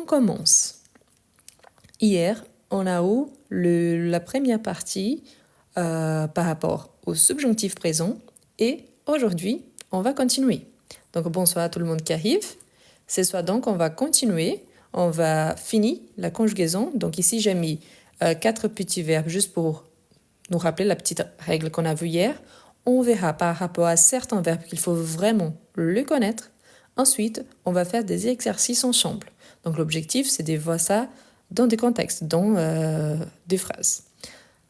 commence. Hier, on a eu la première partie par rapport au subjonctif présent et aujourd'hui, on va continuer. Donc, bonsoir à tout le monde qui arrive. Ce soir, donc, on va continuer. On va finir la conjugaison. Donc, ici, j'ai mis 4 petits verbes juste pour nous rappeler la petite règle qu'on a vue hier. On verra par rapport à certains verbes qu'il faut vraiment le connaître. Ensuite, on va faire des exercices ensemble. Donc, l'objectif, c'est de voir ça dans des contextes, dans des phrases.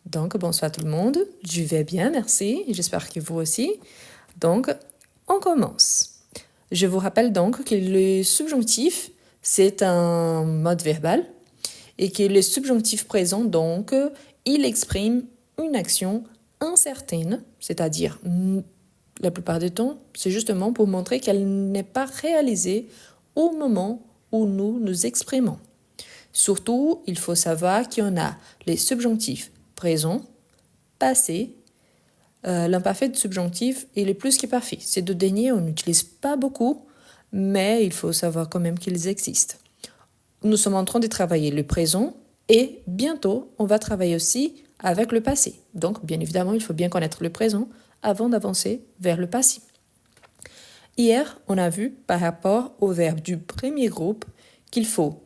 Donc, bonsoir tout le monde. Je vais bien, merci. J'espère que vous aussi. Donc, on commence. Je vous rappelle donc que le subjonctif, c'est un mode verbal et que le subjonctif présent, donc, il exprime une action incertaine, c'est-à-dire, la plupart du temps, c'est justement pour montrer qu'elle n'est pas réalisée au moment où nous nous exprimons. Surtout, il faut savoir qu'il y en a les subjonctifs présents, passés, l'imparfait de subjonctif est le plus que parfait. Ces deux derniers, on n'utilise pas beaucoup, mais il faut savoir quand même qu'ils existent. Nous sommes en train de travailler le présent et bientôt, on va travailler aussi avec le passé. Donc, bien évidemment, il faut bien connaître le présent avant d'avancer vers le passé. Hier, on a vu par rapport aux verbes du premier groupe qu'ils sont,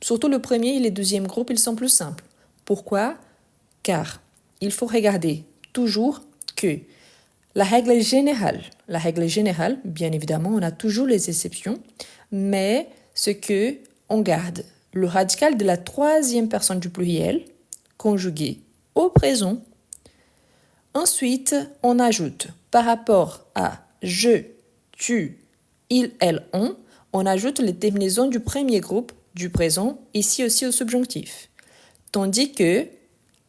surtout le premier et le deuxième groupe, ils sont plus simples. Pourquoi? Car il faut regarder toujours que la règle générale, bien évidemment, on a toujours les exceptions, mais ce que on garde le radical de la troisième personne du pluriel conjugué au présent. Ensuite, on ajoute par rapport à je, tu, il, elle, on ajoute les terminaisons du premier groupe du présent, ici aussi au subjonctif. Tandis que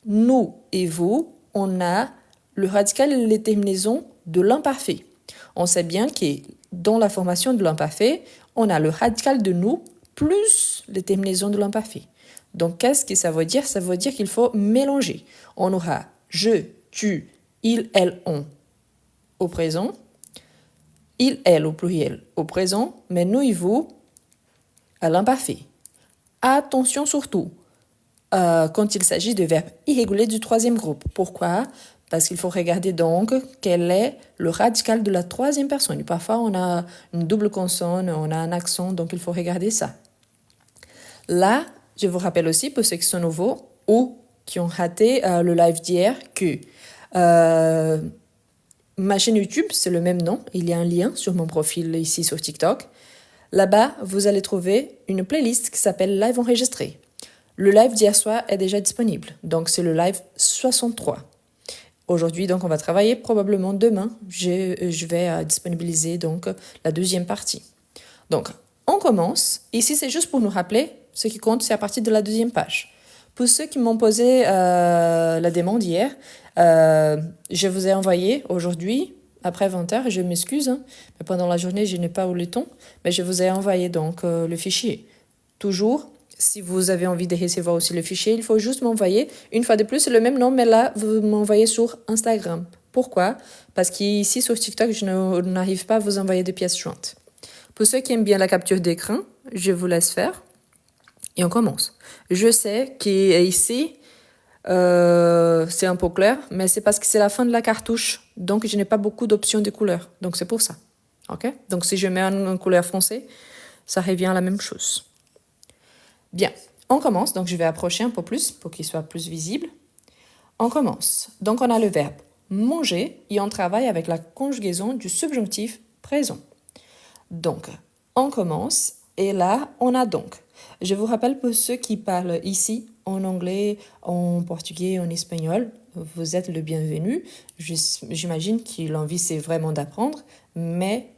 nous et vous, on a le radical et les terminaisons de l'imparfait. On sait bien que dans la formation de l'imparfait, on a le radical de nous plus les terminaisons de l'imparfait. Donc, qu'est-ce que ça veut dire? Ça veut dire qu'il faut mélanger. On aura je, tu, il, elle, au présent, il, elle au pluriel au présent, mais nous et vous à l'imparfait. Attention surtout quand il s'agit de verbes irréguliers du troisième groupe. Pourquoi? Parce qu'il faut regarder donc quel est le radical de la troisième personne. Et parfois, on a une double consonne, on a un accent, donc il faut regarder ça. Là, je vous rappelle aussi, pour ceux qui sont nouveaux ou qui ont raté le live d'hier, que ma chaîne YouTube, c'est le même nom. Il y a un lien sur mon profil ici sur TikTok. Là-bas, vous allez trouver une playlist qui s'appelle Live enregistré. Le live d'hier soir est déjà disponible, donc c'est le live 63. Aujourd'hui, donc, on va travailler. Probablement demain, je vais disponibiliser donc la deuxième partie. Donc, on commence. Ici, c'est juste pour nous rappeler. Ce qui compte, c'est à partir de la deuxième page. Pour ceux qui m'ont posé la demande hier, je vous ai envoyé aujourd'hui, après 20h, je m'excuse, mais pendant la journée, je n'ai pas eu le temps, mais je vous ai envoyé donc le fichier. Toujours, si vous avez envie de recevoir aussi le fichier, il faut juste m'envoyer, une fois de plus, c'est le même nom, mais là, vous m'envoyez sur Instagram. Pourquoi? Parce qu'ici, sur TikTok, je n'arrive pas à vous envoyer de pièces jointes. Pour ceux qui aiment bien la capture d'écran, je vous laisse faire. Et on commence. Je sais qu'ici, c'est un peu clair, mais c'est parce que c'est la fin de la cartouche. Donc, je n'ai pas beaucoup d'options de couleurs. Donc, c'est pour ça. OK? Donc, si je mets une couleur foncée, ça revient à la même chose. Bien, on commence. Donc, je vais approcher un peu plus pour qu'il soit plus visible. On commence. Donc, on a le verbe manger et on travaille avec la conjugaison du subjonctif présent. Donc, on commence et là, on a donc. Je vous rappelle pour ceux qui parlent ici en anglais, en portugais, en espagnol, vous êtes le bienvenu. J'imagine que l'envie, c'est vraiment d'apprendre, mais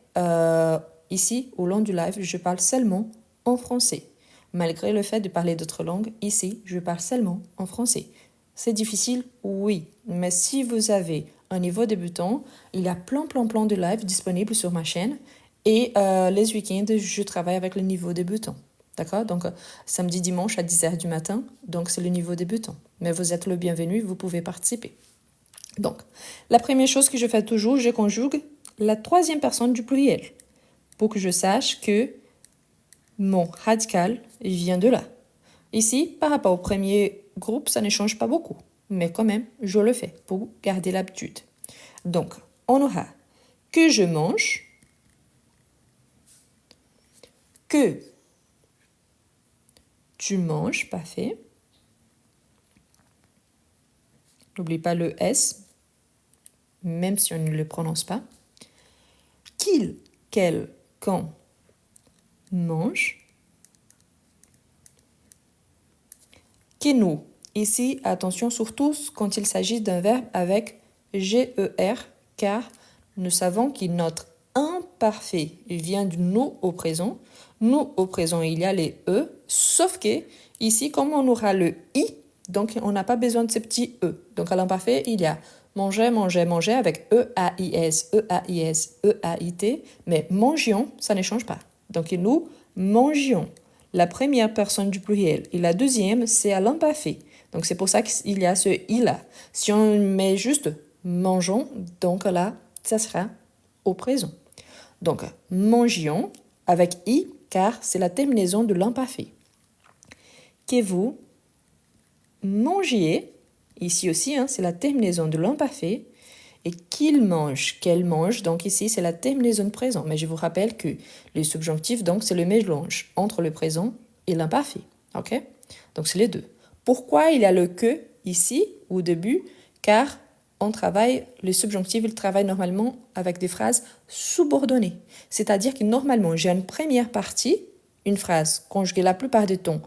ici, au long du live, je parle seulement en français. Malgré le fait de parler d'autres langues, ici, je parle seulement en français. C'est difficile? Oui, mais si vous avez un niveau débutant, il y a plein de lives disponibles sur ma chaîne et les week-ends, je travaille avec le niveau débutant. D'accord? Donc, samedi, dimanche à 10h du matin, donc c'est le niveau débutant. Mais vous êtes le bienvenu, vous pouvez participer. Donc, la première chose que je fais toujours, je conjugue la troisième personne du pluriel pour que je sache que mon radical vient de là. Ici, par rapport au premier groupe, ça ne change pas beaucoup. Mais quand même, je le fais pour garder l'habitude. Donc, on aura que je mange, que tu manges, parfait. N'oublie pas le S, même si on ne le prononce pas. Qu'il, quel, quand mange. Que nous. Ici, attention surtout quand il s'agit d'un verbe avec GER, car nous savons que notre imparfait vient du nous au présent. Nous au présent, il y a les E, sauf que ici, comme on aura le I, donc on n'a pas besoin de ces petits E. Donc à l'imparfait, il y a manger, manger, manger avec E-A-I-S, E-A-I-S, E-A-I-T, mais mangions, ça ne change pas. Donc nous mangions. La première personne du pluriel et la deuxième, c'est à l'imparfait. Donc c'est pour ça qu'il y a ce « i » là. Si on met juste « mangeons », donc là, ça sera au présent. Donc « mangions » avec « i » car c'est la terminaison de l'imparfait. Que vous mangiez, ici aussi, c'est la terminaison de l'imparfait. Et qu'il mange, qu'elle mange, donc ici c'est la terminaison de présent. Mais je vous rappelle que le subjonctif, donc c'est le mélange entre le présent et l'imparfait. Ok? Donc c'est les deux. Pourquoi il y a le que ici au début? Car on travaille, le subjonctif, il travaille normalement avec des phrases subordonnées. C'est-à-dire que normalement j'ai une première partie, une phrase conjuguée la plupart du temps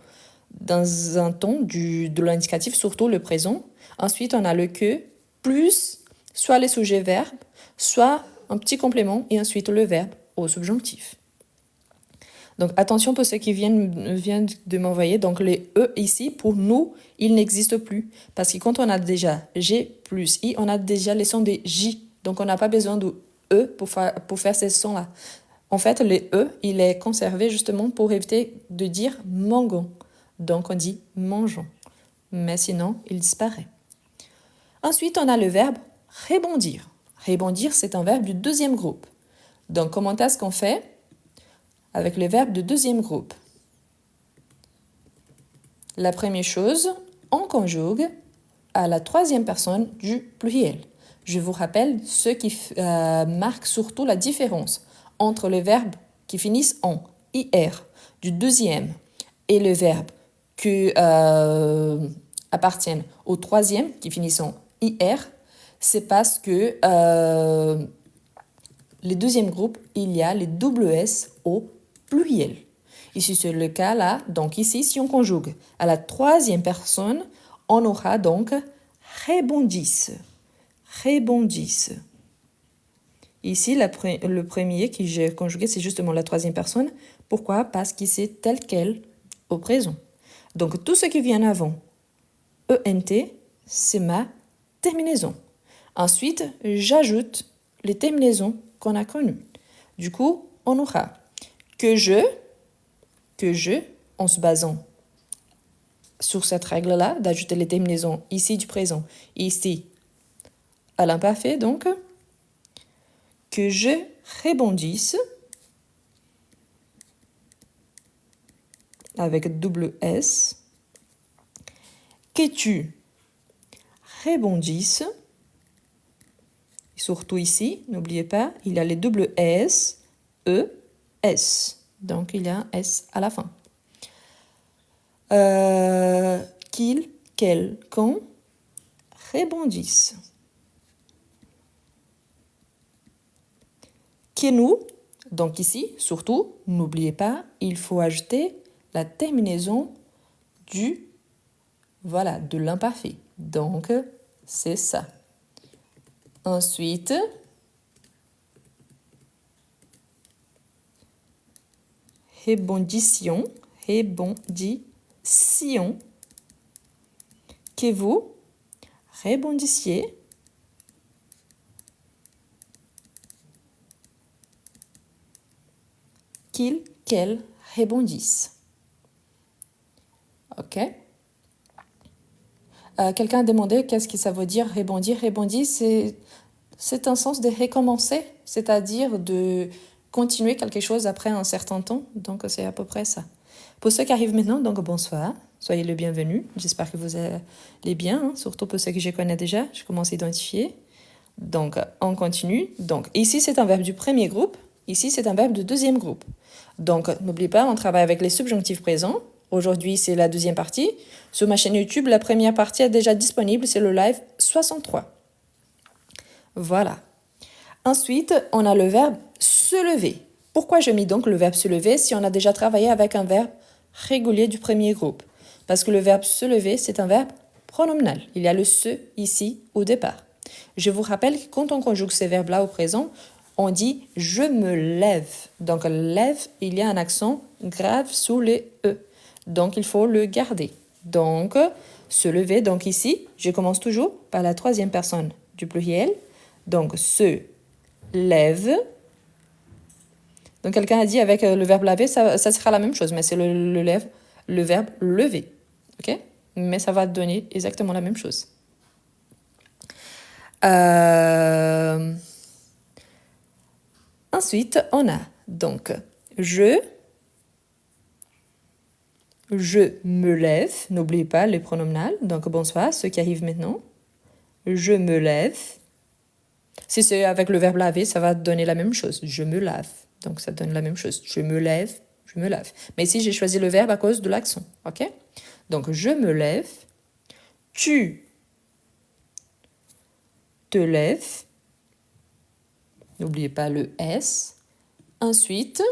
dans un ton de l'indicatif, surtout le présent. Ensuite on a le que plus soit les sujets verbes, soit un petit complément et ensuite le verbe au subjonctif. Donc attention pour ceux qui viennent de m'envoyer, donc les E ici, pour nous, ils n'existent plus. Parce que quand on a déjà G plus I, on a déjà les sons des J. Donc on n'a pas besoin de E pour faire ces sons-là. En fait, les E, il est conservé justement pour éviter de dire mangon. Donc on dit mangeons. Mais sinon, il disparaît. Ensuite, on a le verbe rebondir. Rebondir, c'est un verbe du deuxième groupe. Donc, comment est-ce qu'on fait avec le verbe du deuxième groupe? La première chose, on conjugue à la troisième personne du pluriel. Je vous rappelle ce qui marque surtout la différence entre les verbes qui finissent en IR du deuxième et les verbes qui appartiennent au troisième qui finissent en IR. C'est parce que les deuxièmes groupes, il y a les double S au pluriel. Ici, c'est le cas là. Donc ici, si on conjugue à la troisième personne, on aura donc rebondissent. Rebondissent. Ici, le premier que j'ai conjugué, c'est justement la troisième personne. Pourquoi? Parce que c'est tel quel au présent. Donc tout ce qui vient avant ENT, c'est ma terminaison. Ensuite, j'ajoute les terminaisons qu'on a connues. Du coup, on aura que je, en se basant sur cette règle-là, d'ajouter les terminaisons ici du présent, ici à l'imparfait, donc, que je rebondisse avec double S, que tu rebondisses, surtout ici, n'oubliez pas, il y a les double S, E, S. Donc, il y a un S à la fin. Qu'il, qu'elle, quand rebondissent. Que nous, donc ici, surtout, n'oubliez pas, il faut ajouter la terminaison de l'imparfait. Donc, c'est ça. Ensuite, rebondissions, que vous rebondissiez, qu'il, qu'elle rebondissent. Ok? Quelqu'un a demandé qu'est-ce que ça veut dire rebondir. Rebondir, c'est un sens de recommencer, c'est-à-dire de continuer quelque chose après un certain temps. Donc, c'est à peu près ça. Pour ceux qui arrivent maintenant, donc bonsoir. Soyez le bienvenu. J'espère que vous allez bien, hein, surtout pour ceux que je connais déjà. Je commence à identifier. Donc, on continue. Donc, ici, c'est un verbe du premier groupe. Ici, c'est un verbe du deuxième groupe. Donc, n'oubliez pas, on travaille avec les subjonctifs présents. Aujourd'hui, c'est la deuxième partie. Sur ma chaîne YouTube, la première partie est déjà disponible. C'est le live 63. Voilà. Ensuite, on a le verbe se lever. Pourquoi je mets donc le verbe se lever si on a déjà travaillé avec un verbe régulier du premier groupe? Parce que le verbe se lever, c'est un verbe pronominal. Il y a le se ici au départ. Je vous rappelle que quand on conjugue ces verbes-là au présent, on dit je me lève. Donc lève, il y a un accent grave sous les e. Donc il faut le garder. Donc se lever, donc ici, je commence toujours par la troisième personne du pluriel. Donc se lève. Donc quelqu'un a dit avec le verbe laver, ça sera la même chose, mais c'est le verbe lever. Ok? Mais ça va donner exactement la même chose. Ensuite, on a donc je me lève. N'oubliez pas les pronominales. Donc bonsoir, ceux qui arrivent maintenant. Je me lève. Si c'est avec le verbe laver, ça va donner la même chose. Je me lave. Donc ça donne la même chose. Je me lève, je me lave. Mais ici, j'ai choisi le verbe à cause de l'accent. Ok? Donc je me lève. Tu te lèves. N'oubliez pas le S. Ensuite,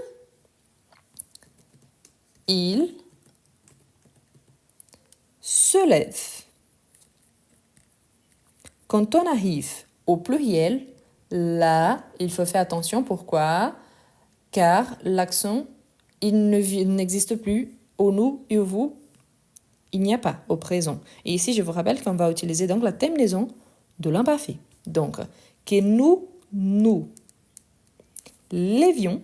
il se lève. Quand on arrive au pluriel, là, il faut faire attention. Pourquoi? Car l'accent, il n'existe plus au nous et au vous. Il n'y a pas au présent. Et ici, je vous rappelle qu'on va utiliser donc la terminaison de l'imparfait. Donc, que nous lévions,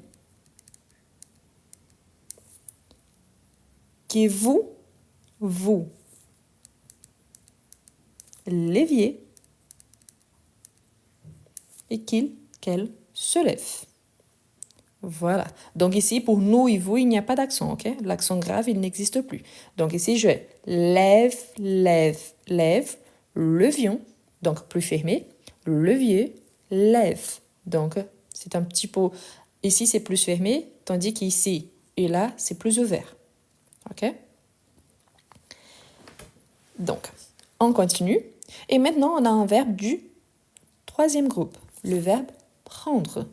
que vous léviez, et qu'elle se lève. Voilà. Donc ici, pour nous et vous, il n'y a pas d'accent, ok? L'accent grave, il n'existe plus. Donc ici, je lève, levions, donc plus fermé, levier, lève. Donc, c'est un petit peu... Ici, c'est plus fermé, tandis qu'ici et là, c'est plus ouvert. Ok? Donc, on continue. Et maintenant, on a un verbe du troisième groupe, le verbe prendre.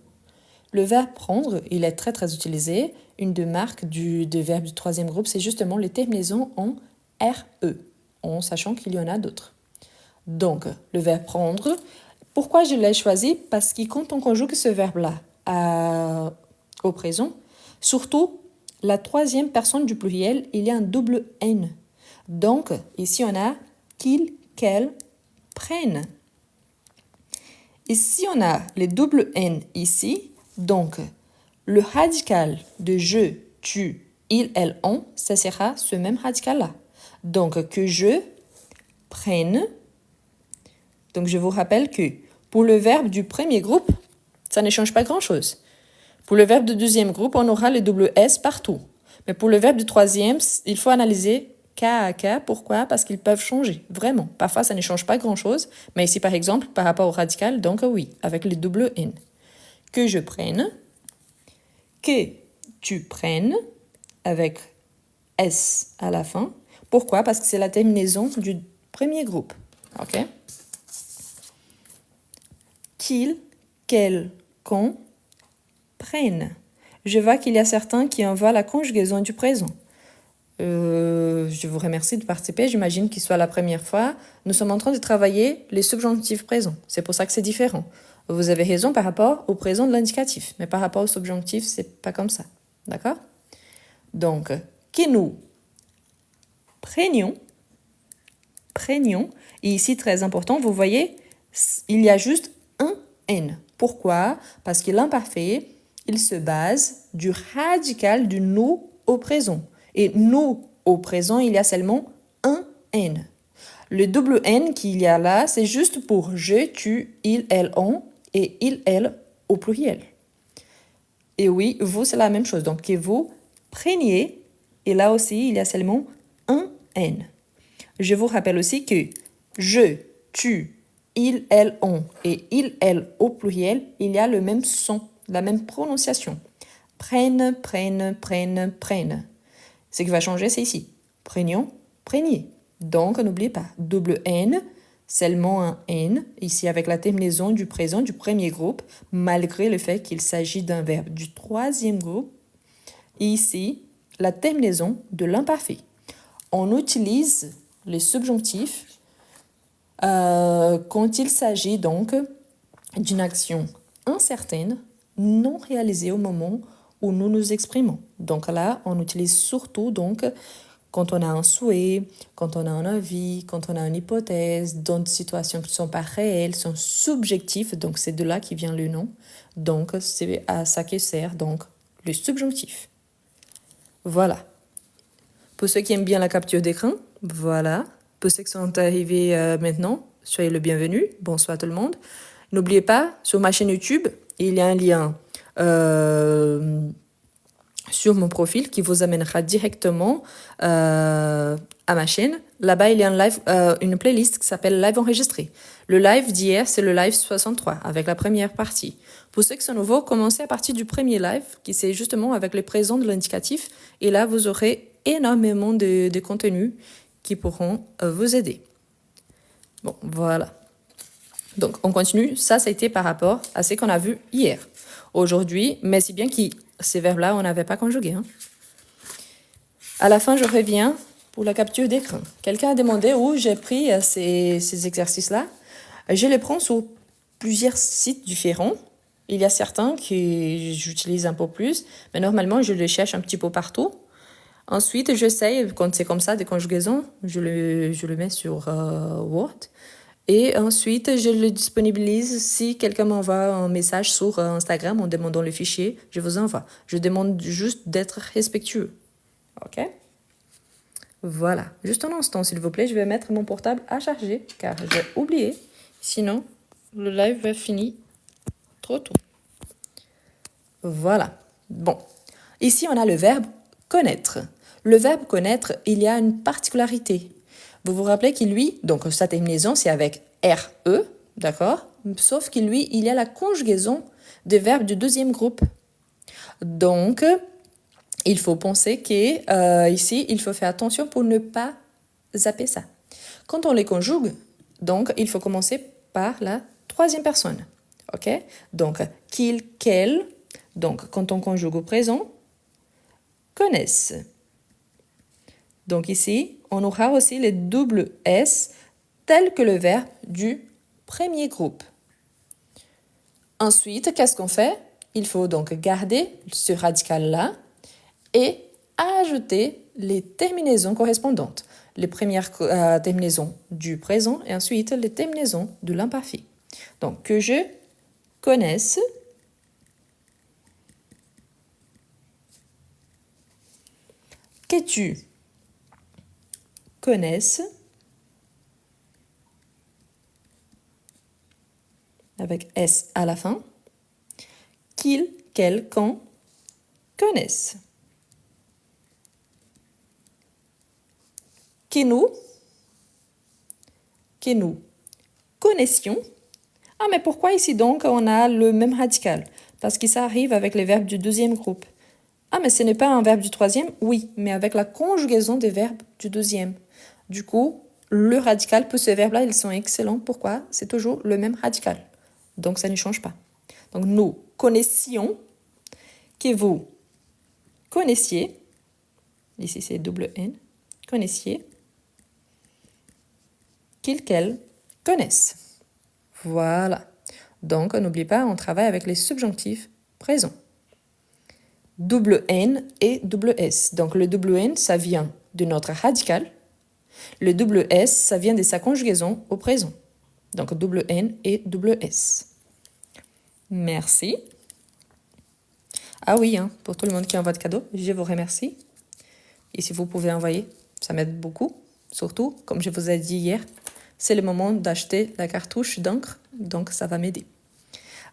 Le verbe prendre, il est très très utilisé. Une des marques des verbes du troisième groupe, c'est justement les terminaisons en RE, en sachant qu'il y en a d'autres. Donc, le verbe prendre, pourquoi je l'ai choisi? Parce que quand on conjugue ce verbe-là au présent, surtout la troisième personne du pluriel, il y a un double N. Donc, ici, on a qu'il, qu'elle prennent. Ici, on a les double N ici. Donc, le radical de je, tu, il, elle, on, ça sera ce même radical-là. Donc, que je prenne. Donc, je vous rappelle que pour le verbe du premier groupe, ça ne change pas grand-chose. Pour le verbe du deuxième groupe, on aura le double S partout. Mais pour le verbe du troisième, il faut analyser cas à cas. Pourquoi? Parce qu'ils peuvent changer, vraiment. Parfois, ça ne change pas grand-chose. Mais ici, par exemple, par rapport au radical, donc oui, avec le double N. Que je prenne, que tu prennes, avec S à la fin. Pourquoi? Parce que c'est la terminaison du premier groupe. Ok? Qu'il, qu'elle, qu'on prenne. Je vois qu'il y a certains qui envoient la conjugaison du présent. Je vous remercie de participer. J'imagine qu'il soit la première fois. Nous sommes en train de travailler les subjonctifs présents. C'est pour ça que c'est différent. Vous avez raison par rapport au présent de l'indicatif, mais par rapport au subjonctif, c'est pas comme ça. D'accord? Donc, que nous prenions, et ici, très important, vous voyez, il y a juste un N. Pourquoi? Parce que l'imparfait, il se base du radical du nous au présent. Et nous au présent, il y a seulement un N. Le double N qu'il y a là, c'est juste pour je, tu, il, elle, on, et il, elle au pluriel. Et oui, vous, c'est la même chose. Donc, que vous preniez, et là aussi, il y a seulement un N. Je vous rappelle aussi que je, tu, il, elle, on et il, elle au pluriel, il y a le même son, la même prononciation. Prenne, prenne, prenne, prenne. Ce qui va changer, c'est ici. Prenions, preniez. Donc, n'oubliez pas, double N, seulement un N, ici avec la terminaison du présent du premier groupe, malgré le fait qu'il s'agit d'un verbe du troisième groupe. Et ici, la terminaison de l'imparfait. On utilise les subjonctifs quand il s'agit donc d'une action incertaine, non réalisée au moment où nous nous exprimons. Donc là, on utilise surtout donc quand on a un souhait, quand on a un avis, quand on a une hypothèse, dans des situations qui ne sont pas réelles, sont subjectives, donc c'est de là qui vient le nom. Donc c'est à ça que sert donc le subjonctif. Voilà. Pour ceux qui aiment bien la capture d'écran, voilà. Pour ceux qui sont arrivés maintenant, soyez le bienvenu. Bonsoir tout le monde. N'oubliez pas, sur ma chaîne YouTube, il y a un lien sur mon profil qui vous amènera directement à ma chaîne. Là-bas, il y a une playlist qui s'appelle Live enregistré. Le live d'hier, c'est le live 63 avec la première partie. Pour ceux qui sont nouveaux, commencez à partir du premier live qui c'est justement avec le présent de l'indicatif. Et là, vous aurez énormément de contenus qui pourront vous aider. Bon, voilà. Donc, on continue. Ça a été par rapport à ce qu'on a vu hier. Aujourd'hui, mais c'est bien que ces verbes-là, on n'avait pas conjugué. Hein. À la fin, je reviens pour la capture d'écran. Quelqu'un a demandé où j'ai pris ces exercices-là. Je les prends sur plusieurs sites différents. Il y a certains que j'utilise un peu plus, mais normalement, je les cherche un petit peu partout. Ensuite, j'essaye, quand c'est comme ça, des conjugaisons, je le mets sur Word. Et ensuite, je le disponibilise. Si quelqu'un m'envoie un message sur Instagram en demandant le fichier, je vous envoie. Je demande juste d'être respectueux. OK? Voilà. Juste un instant, s'il vous plaît. Je vais mettre mon portable à charger, car j'ai oublié. Sinon, le live va finir trop tôt. Voilà. Bon. Ici, on a le verbe connaître. Le verbe connaître, il y a une particularité. Vous vous rappelez qu'il lui, donc sa terminaison, c'est avec RE, d'accord? Sauf qu'il lui, il y a la conjugaison des verbes du deuxième groupe. Donc, il faut penser qu'ici, il faut faire attention pour ne pas zapper ça. Quand on les conjugue, donc, il faut commencer par la troisième personne. OK? Donc, qu'il, qu'elle. Donc, quand on conjugue au présent, connaissent. Donc ici, on aura aussi les doubles S tels que le verbe du premier groupe. Ensuite, qu'est-ce qu'on fait? Il faut donc garder ce radical-là et ajouter les terminaisons correspondantes. Les premières terminaisons du présent et ensuite les terminaisons de l'imparfait. Donc, que je connaisse, que tu connaisses, avec S à la fin, qu'il, qu'elle, qu'on connaissent. Que nous connaissions. Ah, mais pourquoi ici donc on a le même radical? Parce que ça arrive avec les verbes du deuxième groupe. Ah, mais ce n'est pas un verbe du troisième? Oui, mais avec la conjugaison des verbes du deuxième. Du coup, le radical pour ces verbes-là, ils sont excellents. Pourquoi? C'est toujours le même radical. Donc, ça ne change pas. Donc, nous connaissions, que vous connaissiez, ici c'est double N, connaissiez, qu'ils, qu'elles connaissent. Voilà. Donc, n'oubliez pas, on travaille avec les subjonctifs présents. Double N et double S. Donc, le double N, ça vient de notre radical. Le double S, ça vient de sa conjugaison au présent. Donc, double N et double S. Merci. Ah oui, hein, pour tout le monde qui envoie de cadeaux, je vous remercie. Et si vous pouvez envoyer, ça m'aide beaucoup. Surtout, comme je vous ai dit hier, c'est le moment d'acheter la cartouche d'encre, donc ça va m'aider.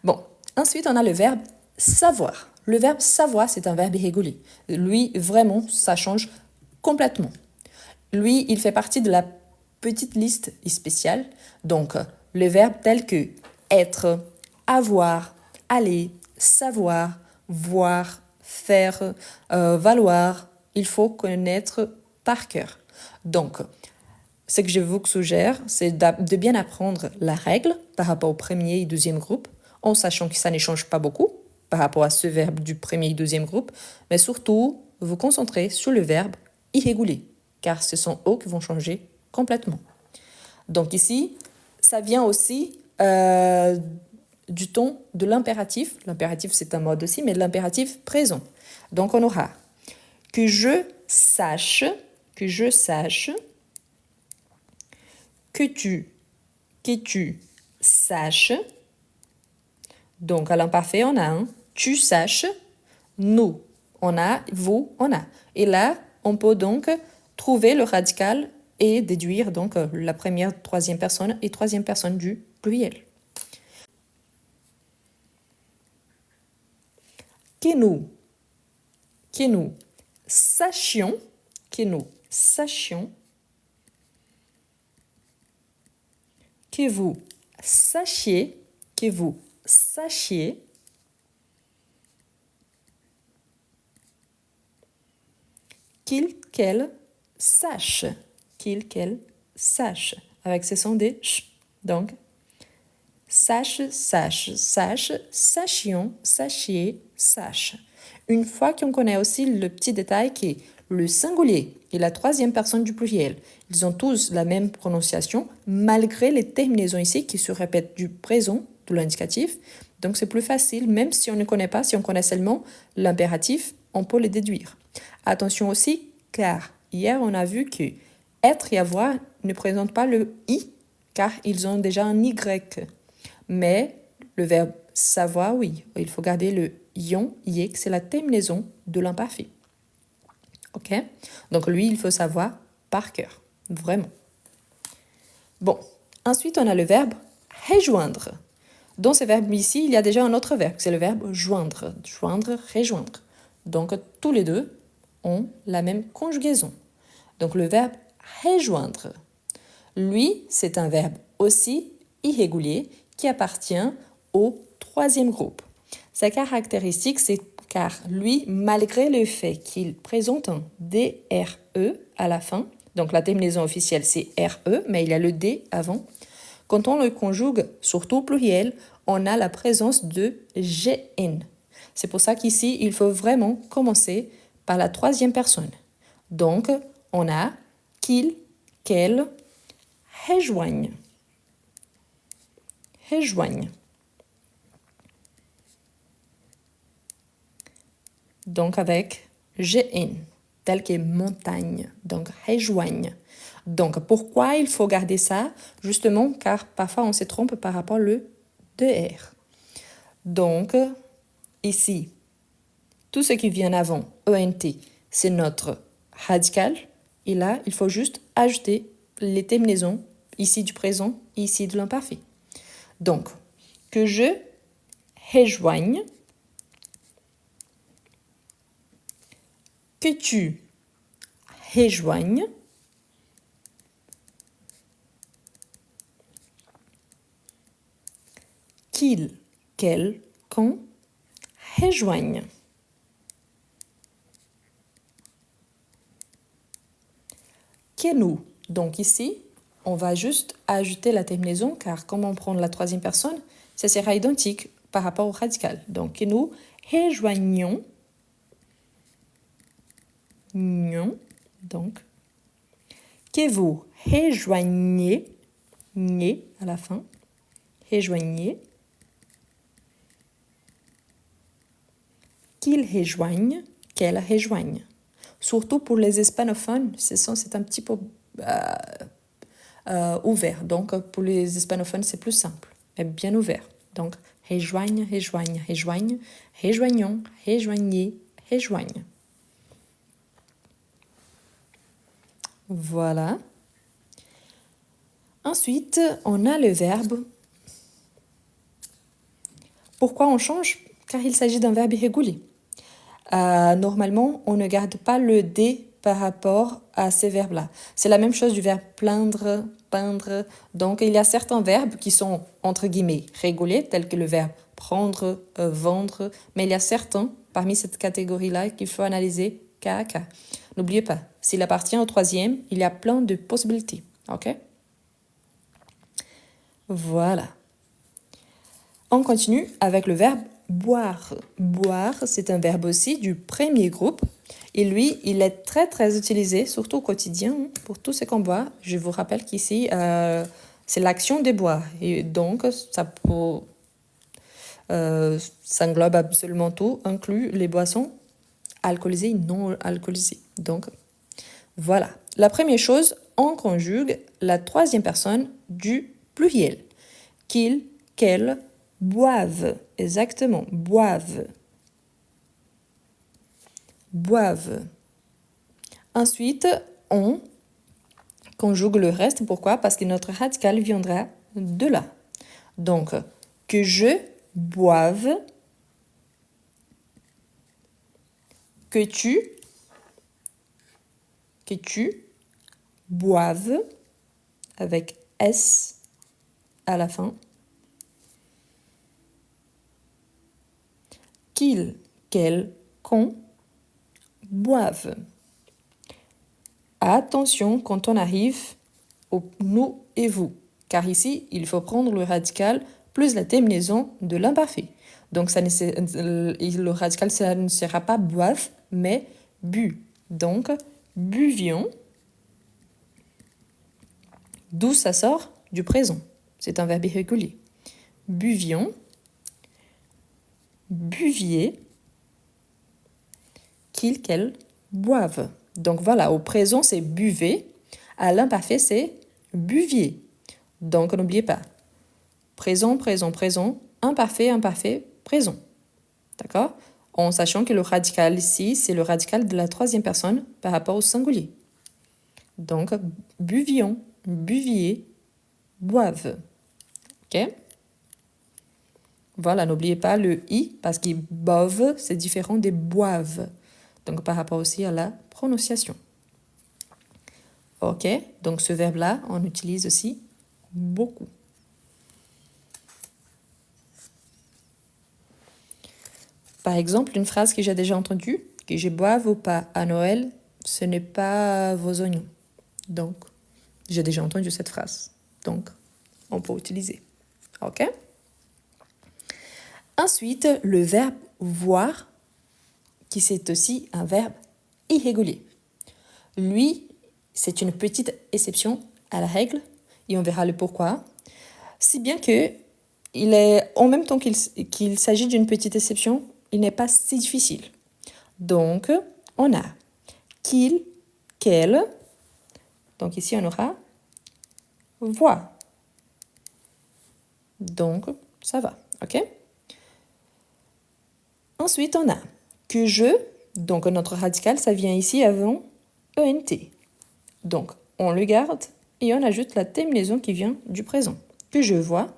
Bon, ensuite, on a le verbe savoir. Le verbe savoir, c'est un verbe irrégulier. Lui, vraiment, ça change complètement. Lui, il fait partie de la petite liste spéciale. Donc, les verbes tels que être, avoir, aller, savoir, voir, faire, valoir, il faut connaître par cœur. Donc, ce que je vous suggère, c'est de bien apprendre la règle par rapport au premier et deuxième groupe, en sachant que ça ne change pas beaucoup par rapport à ce verbe du premier et deuxième groupe, mais surtout vous concentrer sur le verbe irrégulier, car ce sont eux qui vont changer complètement. Donc ici, ça vient aussi du ton de l'impératif. L'impératif, c'est un mode aussi, mais de l'impératif présent. Donc on aura que je sache, que tu saches. Donc, à l'imparfait, on a un tu saches, nous, on a, vous, on a. Et là, on peut donc trouver le radical et déduire donc la première, troisième personne et troisième personne du pluriel. Que nous sachions, que vous sachiez, qu'elle sache, avec ce son des ch. Donc, sache, sachions, sachiez, sache. Une fois qu'on connaît aussi le petit détail qui est le singulier et la troisième personne du pluriel, ils ont tous la même prononciation, malgré les terminaisons ici qui se répètent du présent, de l'indicatif. Donc c'est plus facile, même si on ne connaît pas, si on connaît seulement l'impératif, on peut les déduire. Attention aussi, car hier on a vu que être et avoir ne présentent pas le i, car ils ont déjà un y. Mais le verbe savoir, oui, il faut garder le ion, yek, c'est la terminaison de l'imparfait. Ok? Donc lui, il faut savoir par cœur, vraiment. Bon, ensuite on a le verbe rejoindre. Dans ce verbe ici, il y a déjà un autre verbe, c'est le verbe joindre. Joindre, rejoindre. Donc tous les deux ont la même conjugaison. Donc le verbe rejoindre. Lui, c'est un verbe aussi irrégulier qui appartient au troisième groupe. Sa caractéristique, c'est car lui, malgré le fait qu'il présente un DRE à la fin, donc la terminaison officielle c'est RE, mais il y a le D avant, quand on le conjugue, surtout au pluriel, on a la présence de GN. C'est pour ça qu'ici, il faut vraiment commencer par la troisième personne. Donc, on a qu'il, qu'elle, rejoignent. Donc avec GN, tel que montagne. Donc rejoignent. Donc pourquoi il faut garder ça? Justement car parfois on se trompe par rapport au DR. Donc ici, tout ce qui vient avant ENT, c'est notre radical. Et là, il faut juste ajouter les terminaisons ici du présent, ici de l'imparfait. Donc, que je rejoigne, que tu rejoignes, qu'il, qu'elle, qu'on rejoigne. Que nous. Donc ici, on va juste ajouter la terminaison car comme on prend la troisième personne, ça sera identique par rapport au radical. Donc que nous rejoignons, donc que vous rejoignez, à la fin, rejoignez, qu'ils rejoignent, qu'elles rejoignent. Surtout pour les hispanophones, c'est un petit peu ouvert. Donc, pour les hispanophones, c'est plus simple, mais bien ouvert. Donc, rejoignent, rejoignons, rejoignez, rejoignent. Voilà. Ensuite, on a le verbe. Pourquoi on change? Car il s'agit d'un verbe irrégulier. Normalement, on ne garde pas le D par rapport à ces verbes-là. C'est la même chose du verbe plaindre, peindre. Donc, il y a certains verbes qui sont, entre guillemets, réguliers, tels que le verbe prendre, vendre. Mais il y a certains, parmi cette catégorie-là, qu'il faut analyser cas à cas. N'oubliez pas, s'il appartient au troisième, il y a plein de possibilités. OK? Voilà. On continue avec le verbe boire. Boire, c'est un verbe aussi du premier groupe. Et lui, il est très, très utilisé, surtout au quotidien, pour tout ce qu'on boit. Je vous rappelle qu'ici, c'est l'action de boire. Et donc, ça englobe absolument tout, inclut les boissons alcoolisées et non alcoolisées. Donc, voilà. La première chose, on conjugue la troisième personne du pluriel. Qu'il, qu'elle, boivent. Exactement, boivent. Boivent. Ensuite, on conjugue le reste. Pourquoi? Parce que notre radical viendra de là. Donc, que je boive, que tu boives, avec S à la fin, qu'il, qu'elle, qu'on boive. Attention quand on arrive au nous et vous, car ici, il faut prendre le radical plus la terminaison de l'imparfait. Donc, le radical, ça ne sera pas boive, mais bu. Donc, buvions, d'où ça sort? Du présent. C'est un verbe irrégulier. Buvions, buviez, qu'ils, qu'elles boivent. Donc voilà, au présent, c'est buvez. À l'imparfait, c'est buviez. Donc n'oubliez pas. Présent, présent, présent. Imparfait, imparfait, présent. D'accord? En sachant que le radical ici, c'est le radical de la troisième personne par rapport au singulier. Donc, buvions, buviez, boivent. OK? Voilà, n'oubliez pas le i, parce que boivent, c'est différent des boivent. Donc, par rapport aussi à la prononciation. OK? Donc, ce verbe-là, on utilise aussi beaucoup. Par exemple, une phrase que j'ai déjà entendue, que je boive ou pas à Noël, ce n'est pas vos oignons. Donc, j'ai déjà entendu cette phrase. Donc, on peut utiliser. OK? Ensuite, le verbe voir, qui c'est aussi un verbe irrégulier. Lui, c'est une petite exception à la règle, et on verra le pourquoi. Si bien que, il est, en même temps qu'il s'agit d'une petite exception, il n'est pas si difficile. Donc, on a qu'il, qu'elle. Donc ici, on aura voit. Donc, ça va, ok? Ensuite, on a que je. Donc, notre radical, ça vient ici avant ENT. Donc, on le garde et on ajoute la terminaison qui vient du présent. Que je vois.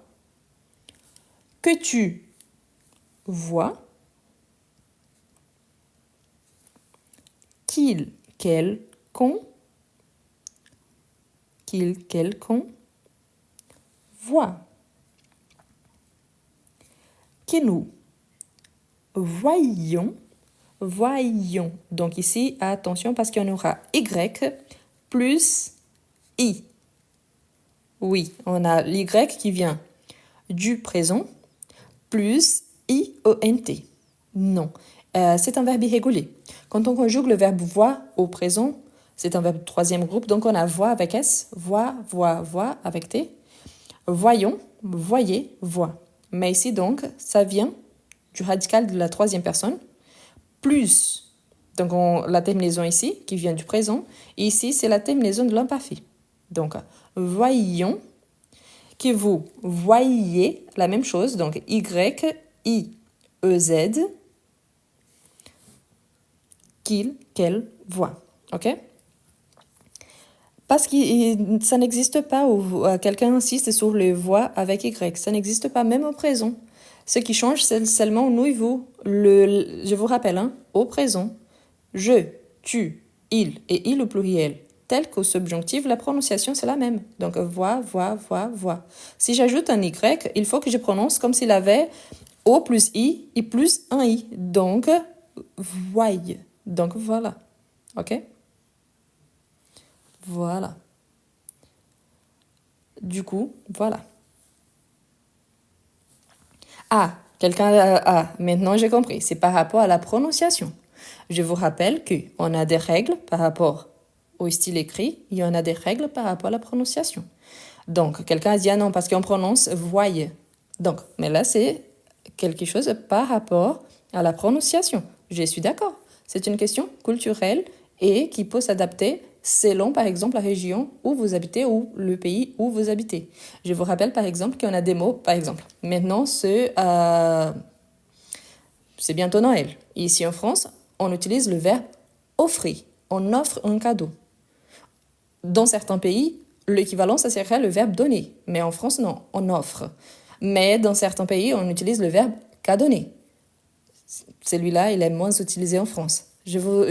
Que tu vois. Qu'il, qu'elle, qu'on. Qu'il, qu'elle, qu'on voit. Que nous voyons. Voyons. Donc ici, attention parce qu'on aura Y plus I. Oui, on a l'Y qui vient du présent plus IONT. Non, c'est un verbe irrégulier. Quand on conjugue le verbe voir au présent, c'est un verbe troisième groupe, donc on a voix avec S, voix, voix, voix avec T. Voyons, voyez, voix. Mais ici donc, ça vient du radical de la troisième personne, plus, donc la terminaison ici, qui vient du présent, et ici c'est la terminaison de l'imparfait. Donc, voyons, que vous voyez la même chose, donc Y, I, E, Z, qu'il, qu'elle voit. OK? Parce que ça n'existe pas où quelqu'un insiste sur le voix avec Y. Ça n'existe pas, même au présent. Ce qui change, c'est seulement nous et vous. Je vous rappelle, hein, au présent, je, tu, il et il au pluriel. Tel qu'au subjonctif, la prononciation, c'est la même. Donc, voix. Si j'ajoute un Y, il faut que je prononce comme s'il avait O plus I et plus un I. Donc, voye. Donc, voilà. OK? Voilà. Du coup, voilà. Ah, maintenant j'ai compris. C'est par rapport à la prononciation. Je vous rappelle qu'on a des règles par rapport au style écrit et on a des règles par rapport à la prononciation. Donc, quelqu'un a dit, ah non, parce qu'on prononce voye. Donc, mais là, c'est quelque chose par rapport à la prononciation. Je suis d'accord. C'est une question culturelle et qui peut s'adapter selon, par exemple, la région où vous habitez ou le pays où vous habitez. Je vous rappelle, par exemple, qu'on a des mots, par exemple. Maintenant, c'est bientôt Noël. Ici en France, on utilise le verbe offrir. On offre un cadeau. Dans certains pays, l'équivalent, ça serait le verbe donner. Mais en France, non, on offre. Mais dans certains pays, on utilise le verbe cadonner. Celui-là, il est moins utilisé en France. Je vous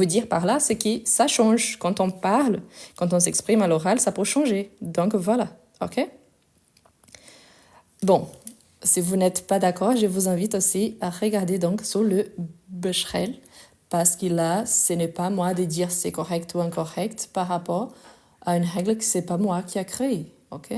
dire par là, c'est que ça change. Quand on parle, quand on s'exprime à l'oral, ça peut changer. Donc voilà, ok? Bon, si vous n'êtes pas d'accord, je vous invite aussi à regarder donc sur le Becherel, parce que là, ce n'est pas moi de dire c'est correct ou incorrect par rapport à une règle que c'est pas moi qui a créée, ok?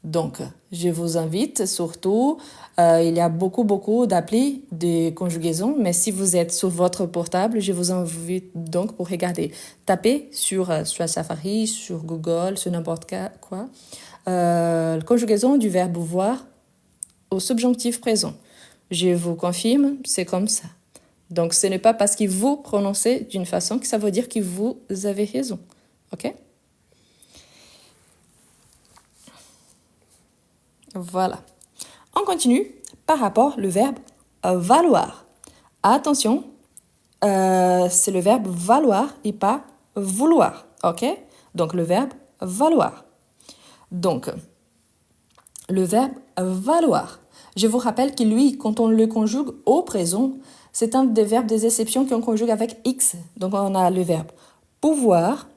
Donc, je vous invite surtout, il y a beaucoup d'applis de conjugaison, mais si vous êtes sur votre portable, je vous invite donc pour regarder. Tapez sur Safari, sur Google, sur n'importe quoi, conjugaison du verbe voir au subjonctif présent. Je vous confirme, c'est comme ça. Donc, ce n'est pas parce que vous prononcez d'une façon que ça veut dire que vous avez raison. OK? Voilà. On continue par rapport au verbe valoir. Attention, c'est le verbe valoir et pas vouloir. OK? Donc, le verbe valoir. Donc, le verbe valoir. Je vous rappelle que lui, quand on le conjugue au présent, c'est un des verbes des exceptions qu'on conjugue avec X. Donc, on a le verbe pouvoir,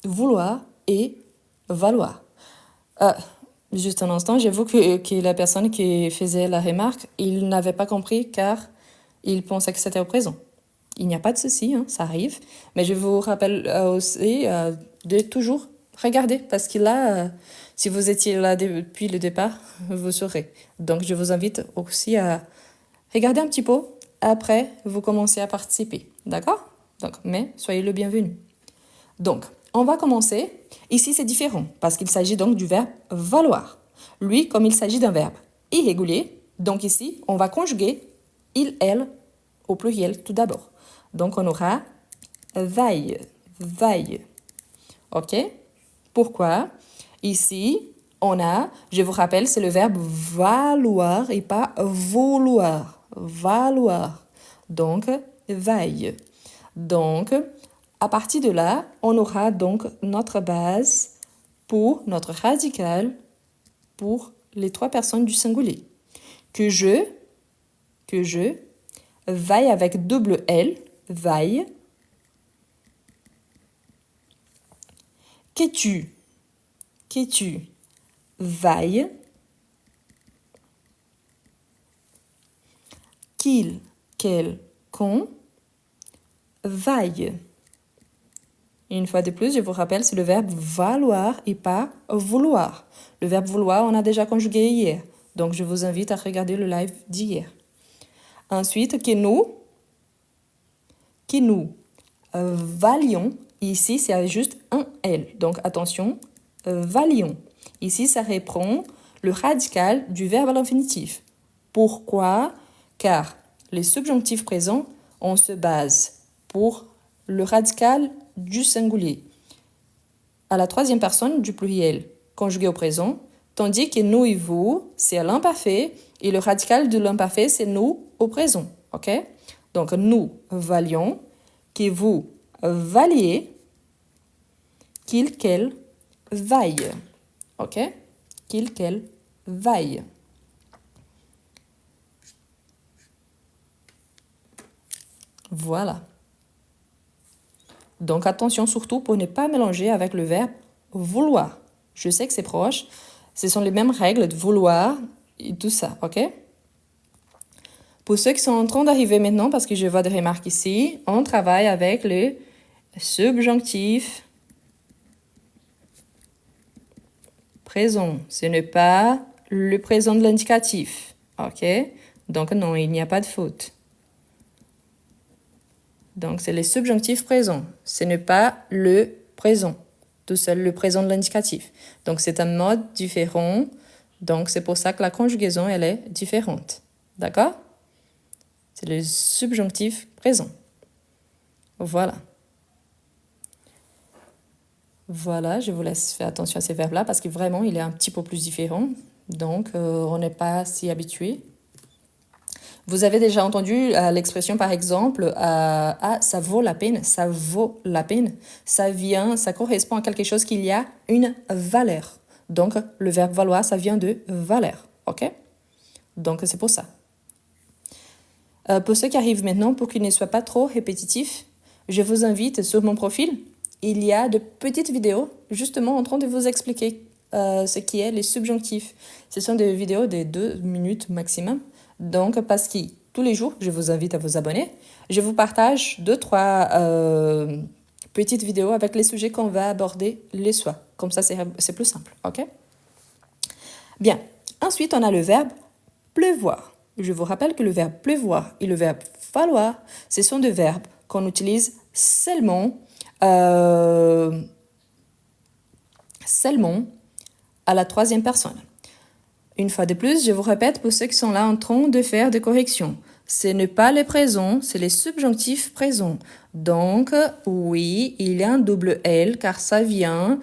vouloir et valoir. Juste un instant, j'avoue que la personne qui faisait la remarque, il n'avait pas compris car il pensait que c'était au présent. Il n'y a pas de souci, hein, ça arrive. Mais je vous rappelle aussi de toujours regarder parce que là, si vous étiez là depuis le départ, vous saurez. Donc, je vous invite aussi à regarder un petit peu. Après, vous commencez à participer. D'accord? Donc, mais soyez le bienvenu. Donc, on va commencer. Ici, c'est différent parce qu'il s'agit donc du verbe valoir. Lui, comme il s'agit d'un verbe irrégulier, donc ici, on va conjuguer il, elle au pluriel tout d'abord. Donc, on aura vaille. OK? Pourquoi? Ici, on a, je vous rappelle, c'est le verbe valoir et pas vouloir. Valoir. Donc, vaille. Donc, à partir de là, on aura donc notre base pour notre radical pour les trois personnes du singulier. Que je vaille avec double L, vaille. Qu'es-tu, vaille. Qu'il, qu'elle, qu'on, vaille. Une fois de plus, je vous rappelle, c'est le verbe valoir et pas vouloir. Le verbe vouloir, on a déjà conjugué hier. Donc, je vous invite à regarder le live d'hier. Ensuite, que nous valions. Ici, c'est juste un L. Donc, attention, valions. Ici, ça reprend le radical du verbe à l'infinitif. Pourquoi? Car les subjonctifs présents, on se base pour le radical du singulier à la troisième personne du pluriel conjugué au présent, tandis que nous et vous, c'est l'imparfait et le radical de l'imparfait, c'est nous au présent. OK? Donc, nous valions, que vous valiez, qu'il, qu'elle vaille. OK? Qu'il, qu'elle vaille. Voilà. Donc attention surtout pour ne pas mélanger avec le verbe vouloir. Je sais que c'est proche. Ce sont les mêmes règles de vouloir et tout ça, OK? Pour ceux qui sont en train d'arriver maintenant, parce que je vois des remarques ici, on travaille avec le subjonctif présent. Ce n'est pas le présent de l'indicatif, OK? Donc non, il n'y a pas de faute. Donc c'est le subjonctif présent. Ce n'est pas le présent, tout seul le présent de l'indicatif. Donc c'est un mode différent. Donc c'est pour ça que la conjugaison, elle est différente. D'accord? C'est le subjonctif présent. Voilà. Voilà, je vous laisse faire attention à ces verbes-là parce que vraiment, il est un petit peu plus différent. Donc, on n'est pas si habitué. Vous avez déjà entendu l'expression, par exemple, ah, ça vaut la peine, ça vaut la peine. Ça correspond à quelque chose qu'il y a une valeur. Donc, le verbe valoir, ça vient de valeur. OK? Donc, c'est pour ça. Pour ceux qui arrivent maintenant, pour qu'il ne soit pas trop répétitif, je vous invite sur mon profil. Il y a de petites vidéos justement en train de vous expliquer ce qui est les subjonctifs. Ce sont des vidéos de 2 minutes maximum. Donc, parce que tous les jours, je vous invite à vous abonner. Je vous partage 2-3 petites vidéos avec les sujets qu'on va aborder les soirs. Comme ça, c'est plus simple. OK? Bien. Ensuite, on a le verbe pleuvoir. Je vous rappelle que le verbe pleuvoir et le verbe falloir, ce sont deux verbes qu'on utilise seulement à la troisième personne. Une fois de plus, je vous répète pour ceux qui sont là en train de faire des corrections. Ce n'est pas les présents, c'est les subjonctifs présents. Donc, oui, il y a un double L car ça vient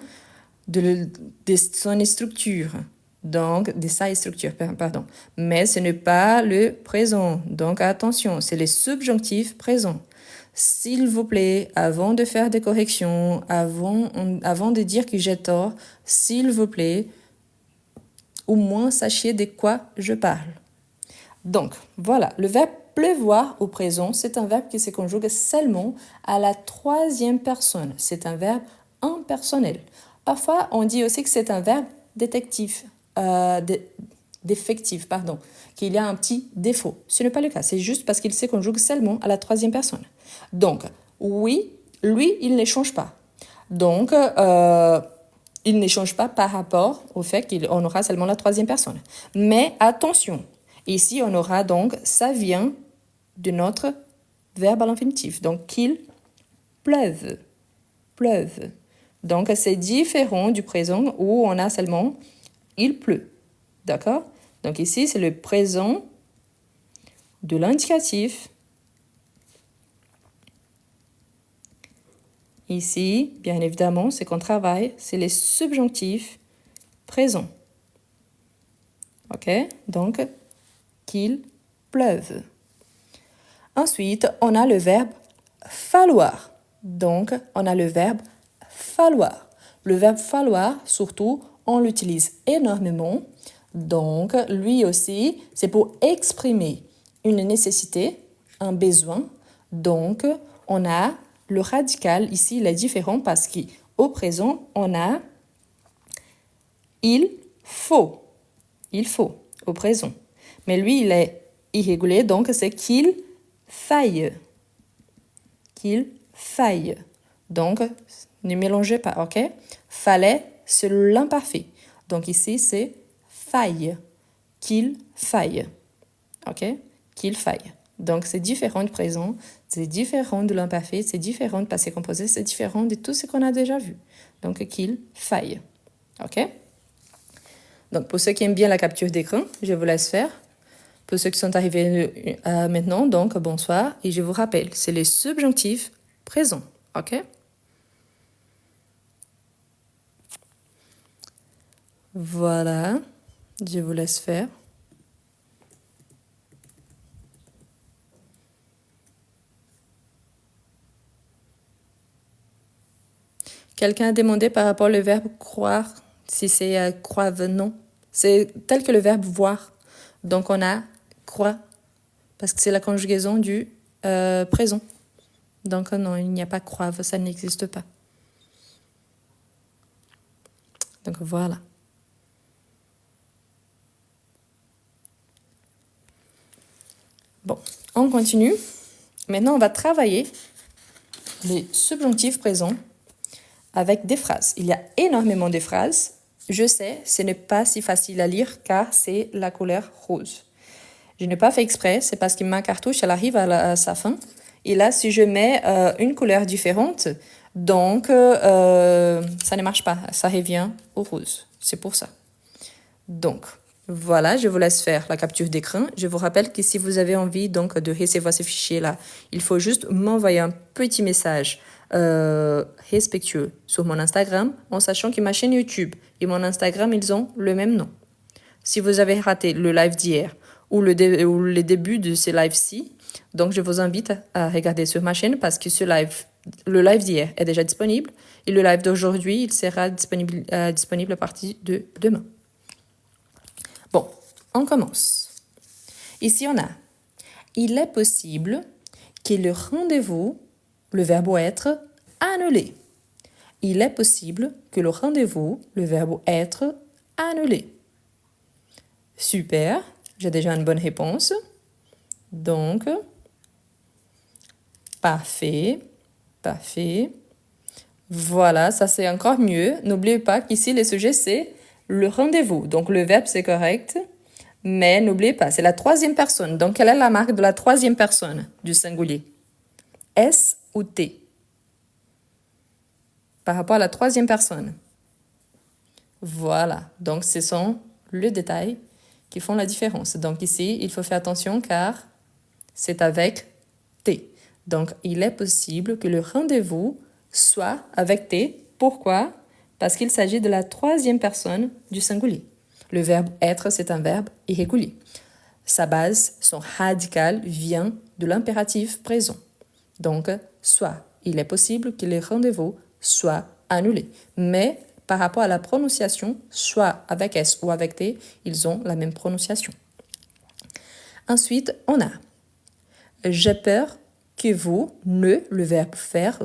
de son structure. Donc, de sa structure, pardon. Mais ce n'est pas le présent. Donc, attention, c'est les subjonctifs présents. S'il vous plaît, avant de faire des corrections, avant de dire que j'ai tort, s'il vous plaît, au moins sachez de quoi je parle. Donc, voilà, le verbe pleuvoir au présent, c'est un verbe qui se conjugue seulement à la troisième personne. C'est un verbe impersonnel. Parfois, on dit aussi que c'est un verbe défectif, qu'il y a un petit défaut. Ce n'est pas le cas, c'est juste parce qu'il se conjugue seulement à la troisième personne. Donc, oui, lui, il ne change pas. Donc, il ne change pas par rapport au fait qu'on aura seulement la troisième personne. Mais attention, ici, on aura donc, ça vient de notre verbe à l'infinitif. Donc, qu'il pleuve. Pleuve. Donc, c'est différent du présent où on a seulement il pleut. D'accord? Donc, ici, c'est le présent de l'indicatif. Ici, bien évidemment, c'est qu'on travaille, c'est les subjonctifs présents. OK? Donc, qu'il pleuve. Ensuite, on a le verbe falloir. Donc, on a le verbe falloir. Le verbe falloir, surtout, on l'utilise énormément. Donc, lui aussi, c'est pour exprimer une nécessité, un besoin. Donc, on a le radical, ici, il est différent parce qu'au présent, on a il faut. Il faut, au présent. Mais lui, il est irrégulier, donc c'est qu'il faille. Qu'il faille. Donc, ne mélangez pas, OK? Fallait, c'est l'imparfait. Donc ici, c'est faille. Qu'il faille. OK? Qu'il faille. Donc, c'est différent du présent, c'est différent de l'imparfait, c'est différent du passé composé, c'est différent de tout ce qu'on a déjà vu. Donc, qu'il faille. OK? Donc, pour ceux qui aiment bien la capture d'écran, je vous laisse faire. Pour ceux qui sont arrivés maintenant, donc, bonsoir. Et je vous rappelle, c'est les subjonctifs présents. OK? Voilà. Je vous laisse faire. Quelqu'un a demandé par rapport au verbe croire, si c'est croire, non. C'est tel que le verbe voir. Donc on a croire, parce que c'est la conjugaison du présent. Donc non, il n'y a pas croire, ça n'existe pas. Donc voilà. Bon, on continue. Maintenant, on va travailler les subjonctifs présents avec des phrases. Il y a énormément de phrases. Je sais, ce n'est pas si facile à lire car c'est la couleur rose. Je n'ai pas fait exprès, c'est parce que ma cartouche, elle arrive à sa fin. Et là, si je mets une couleur différente, donc ça ne marche pas. Ça revient au rose. C'est pour ça. Donc, voilà, je vous laisse faire la capture d'écran. Je vous rappelle que si vous avez envie donc de recevoir ces fichiers-là, il faut juste m'envoyer un petit message respectueux sur mon Instagram en sachant que ma chaîne YouTube et mon Instagram, ils ont le même nom. Si vous avez raté le live d'hier ou le début de ces lives-ci, donc je vous invite à regarder sur ma chaîne parce que le live d'hier est déjà disponible et le live d'aujourd'hui, il sera disponible à partir de demain. Bon, on commence. Ici, on a « Il est possible que le rendez-vous, le verbe être, annulé. » Il est possible que le rendez-vous, le verbe être, annulé. Super, j'ai déjà une bonne réponse. Donc, parfait, parfait. Voilà, ça c'est encore mieux. N'oubliez pas qu'ici, le sujet, c'est le rendez-vous. Donc, le verbe, c'est correct. Mais n'oubliez pas, c'est la troisième personne. Donc, quelle est la marque de la troisième personne du singulier? S ou T? Par rapport à la troisième personne. Voilà. Donc, ce sont les détails qui font la différence. Donc, ici, il faut faire attention car c'est avec T. Donc, il est possible que le rendez-vous soit avec T. Pourquoi? Parce qu'il s'agit de la troisième personne du singulier. Le verbe être, c'est un verbe irrégulier. Sa base, son radical, vient de l'impératif présent. Donc, soit il est possible que les rendez-vous soient annulés. Mais par rapport à la prononciation, soit avec S ou avec T, ils ont la même prononciation. Ensuite, on a « J'ai peur que vous ne, le verbe faire,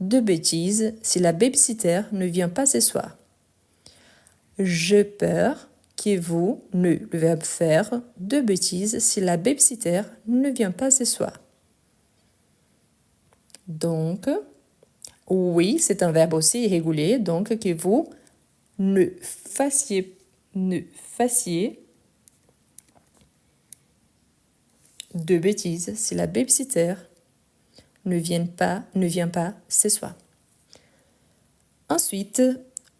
de bêtises si la babysitter ne vient pas ce soir. » J'ai peur que vous ne, le verbe faire, de bêtises si la babysitter ne vient pas ce soir. Donc, oui, c'est un verbe aussi irrégulier, donc que vous ne fassiez de bêtises si la babysitter ne vient pas ce soir. Ensuite,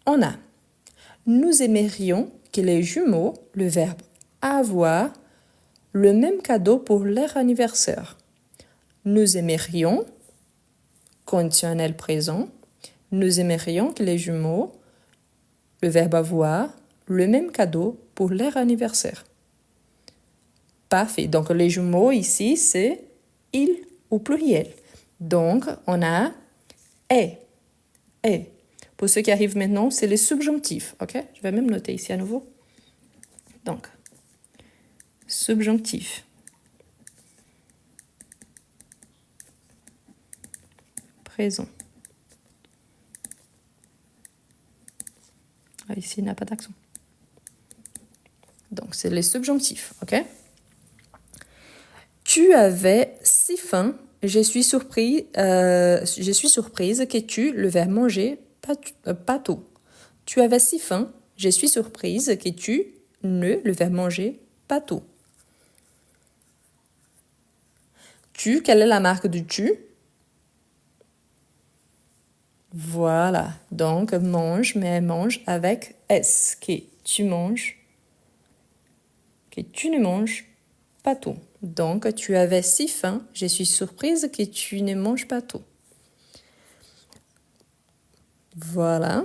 on a « Nous aimerions que les jumeaux, le verbe avoir, le même cadeau pour leur anniversaire. » Nous aimerions, conditionnel présent, nous aimerions que les jumeaux, le verbe avoir, le même cadeau pour leur anniversaire. Parfait. Donc, les jumeaux ici, c'est il ou pluriel. Donc, on a est. Pour ceux qui arrivent maintenant, c'est les subjonctifs. OK? Je vais même noter ici à nouveau. Donc, subjonctif. Présent. Ah, ici, il n'a pas d'accent. Donc, c'est les subjonctifs. OK? Tu avais si faim, je suis surprise que tu, le verbe manger, pas tout. Tu avais si faim, je suis surprise que tu, ne, le verbe manger, pas tout. Tu, quelle est la marque du tu? Voilà, donc mange, mais mange avec S, que tu manges, que tu ne manges pas tout. Donc, tu avais si faim, je suis surprise que tu ne manges pas tout. Voilà.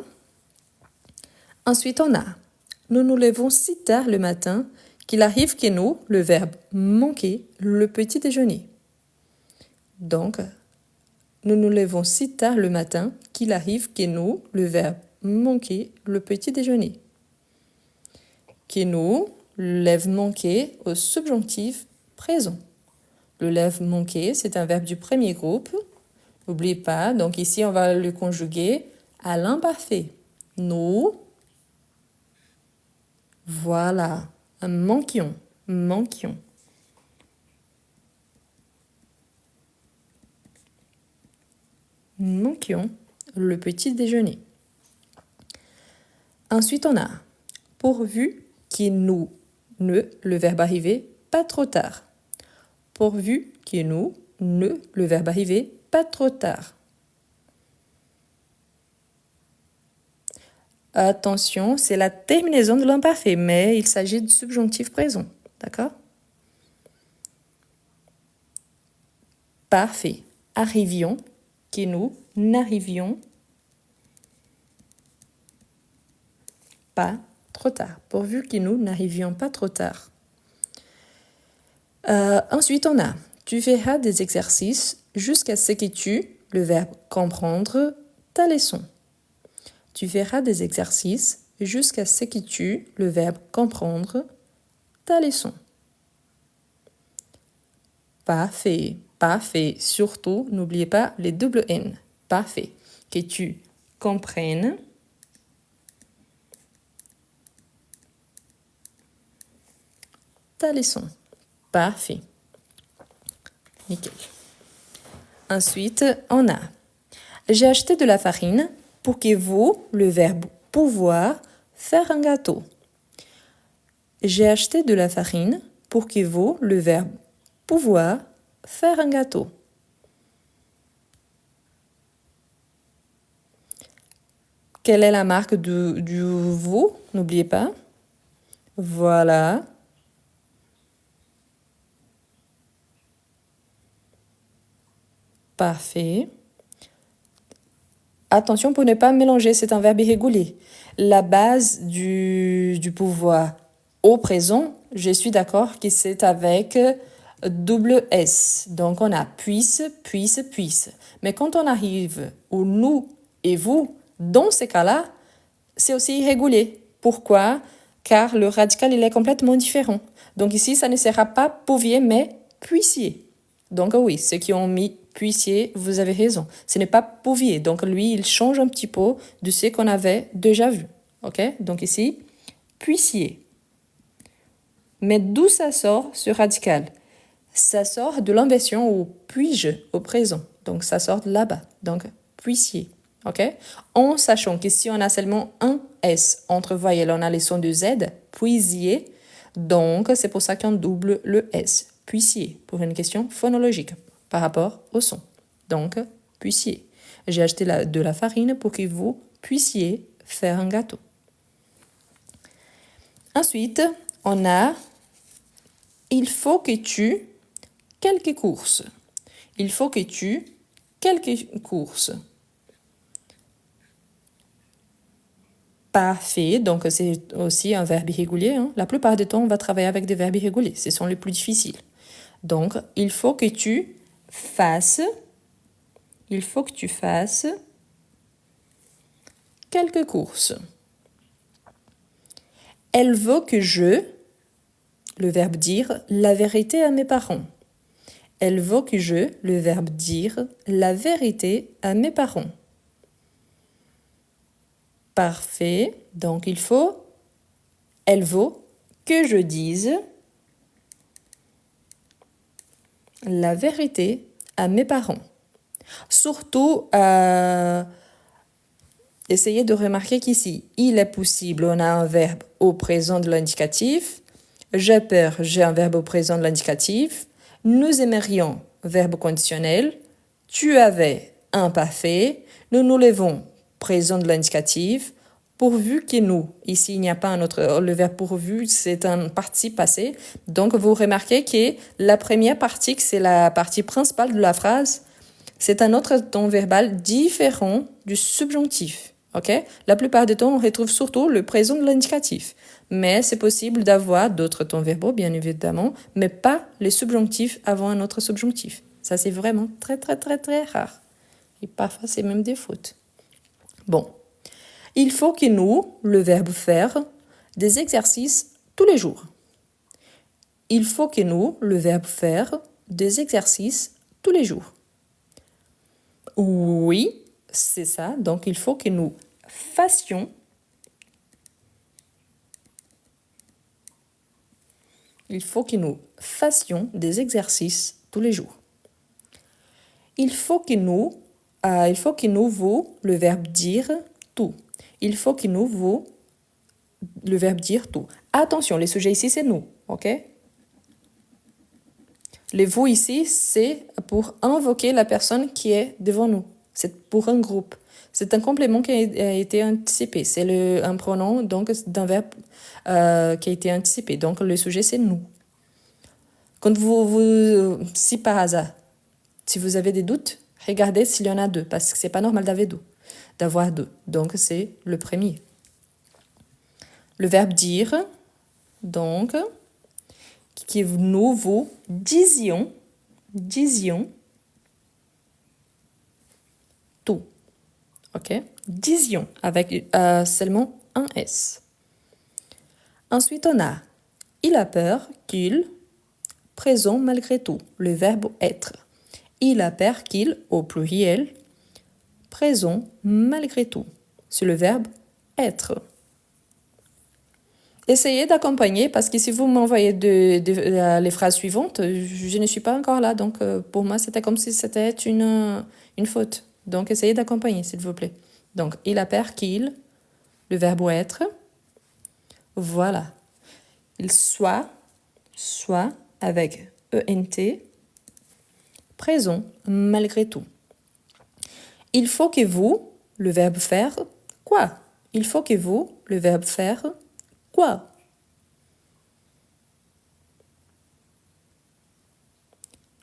Ensuite, on a « Nous nous levons si tard le matin qu'il arrive que nous, le verbe manquer, le petit déjeuner. » Donc, nous nous levons si tard le matin qu'il arrive que nous, le verbe manquer le petit déjeuner. Que nous, le lève manquer au subjonctif présent. Le lève manquer, c'est un verbe du premier groupe. N'oubliez pas, donc ici on va le conjuguer à l'imparfait. Nous, voilà, manquions. Manquions le petit déjeuner. Ensuite, on a pourvu que nous, le verbe arrivé, pas trop tard. Pourvu que nous, le verbe arrivé, pas trop tard. Attention, c'est la terminaison de l'imparfait, mais il s'agit du subjonctif présent. D'accord? Parfait. Arrivions, que nous n'arrivions pas trop tard. Pourvu que nous n'arrivions pas trop tard. Ensuite, on a tu feras des exercices jusqu'à ce que tu, le verbe comprendre, ta leçon. Tu feras des exercices jusqu'à ce que tu, le verbe comprendre, ta leçon. Parfait, parfait. Surtout, n'oubliez pas les double N. Parfait. Que tu comprennes ta leçon. Parfait. Nickel. Ensuite, on a j'ai acheté de la farine pour que vous, le verbe pouvoir, faire un gâteau. J'ai acheté de la farine pour que vous, le verbe pouvoir, faire un gâteau. Quelle est la marque du vous? N'oubliez pas. Voilà. Parfait. Attention pour ne pas mélanger, c'est un verbe irrégulier. La base du pouvoir au présent, je suis d'accord que c'est avec double S. Donc on a puisse, puisse, puisse. Mais quand on arrive au nous et vous, dans ces cas-là, c'est aussi irrégulier. Pourquoi? Car le radical, il est complètement différent. Donc ici, ça ne sera pas pouviez, mais puissiez. Donc oui, ceux qui ont mis puissiez, vous avez raison. Ce n'est pas pouviez. Donc lui, il change un petit peu de ce qu'on avait déjà vu. Ok? Donc ici, puissiez. Mais d'où ça sort, ce radical? Ça sort de l'inversion au puis-je, au présent. Donc ça sort de là-bas. Donc puissiez. Ok? En sachant que si on a seulement un S entre voyelles, on a les sons de Z, puisiez. Donc c'est pour ça qu'on double le S. Puissiez, pour une question phonologique par rapport au son. Donc, puissiez. J'ai acheté de la farine pour que vous puissiez faire un gâteau. Ensuite, on a il faut que tu quelques courses. Il faut que tu quelques courses. Parfait, donc c'est aussi un verbe irrégulier. Hein. La plupart du temps, on va travailler avec des verbes irréguliers. Ce sont les plus difficiles. Donc, il faut que tu fasses quelques courses. Elle veut que je, le verbe dire, la vérité à mes parents. Elle veut que je, le verbe dire, la vérité à mes parents. Parfait, donc elle veut que je dise la vérité à mes parents. Surtout, essayez de remarquer qu'ici, il est possible, on a un verbe au présent de l'indicatif. J'ai peur, j'ai un verbe au présent de l'indicatif. Nous aimerions, verbe conditionnel. Tu avais, imparfait. Nous nous levons, présent de l'indicatif. Pourvu que nous, ici il n'y a pas un autre, le verbe pourvu c'est un participe passé. Donc vous remarquez que la première partie, c'est la partie principale de la phrase, c'est un autre ton verbal différent du subjonctif. Okay? La plupart du temps, on retrouve surtout le présent de l'indicatif. Mais c'est possible d'avoir d'autres tons verbaux, bien évidemment, mais pas les subjonctifs avant un autre subjonctif. Ça, c'est vraiment très, très, très, très rare. Et parfois, c'est même des fautes. Bon. Il faut que nous, le verbe faire, des exercices tous les jours. Il faut que nous, le verbe faire, des exercices tous les jours. Oui, c'est ça. Donc, il faut que nous fassions. Il faut que nous fassions des exercices tous les jours. Il faut que nous, vous, le verbe dire tout. Il faut que nous, vous, le verbe dire tout. Attention, les sujets ici, c'est nous, ok? Les vous ici, c'est pour invoquer la personne qui est devant nous. C'est pour un groupe. C'est un complément qui a été anticipé. C'est un pronom donc d'un verbe qui a été anticipé. Donc le sujet, c'est nous. Quand si par hasard, si vous avez des doutes, regardez s'il y en a deux, parce que c'est pas normal d'avoir deux. Donc c'est le premier. Le verbe dire, donc, que nous vous disions tout. Ok? Disions avec seulement un S. Ensuite, on a il a peur qu'il, présent malgré tout, le verbe être. Il a peur qu'il, au pluriel, présent malgré tout. C'est le verbe être. Essayez d'accompagner parce que si vous m'envoyez les phrases suivantes, je ne suis pas encore là. Donc, pour moi, c'était comme si c'était une faute. Donc, essayez d'accompagner, s'il vous plaît. Donc, il a peur qu'il, le verbe être. Voilà. Il soit avec ENT, présent malgré tout. Il faut que vous, le verbe faire, quoi? Il faut que vous, le verbe faire, quoi?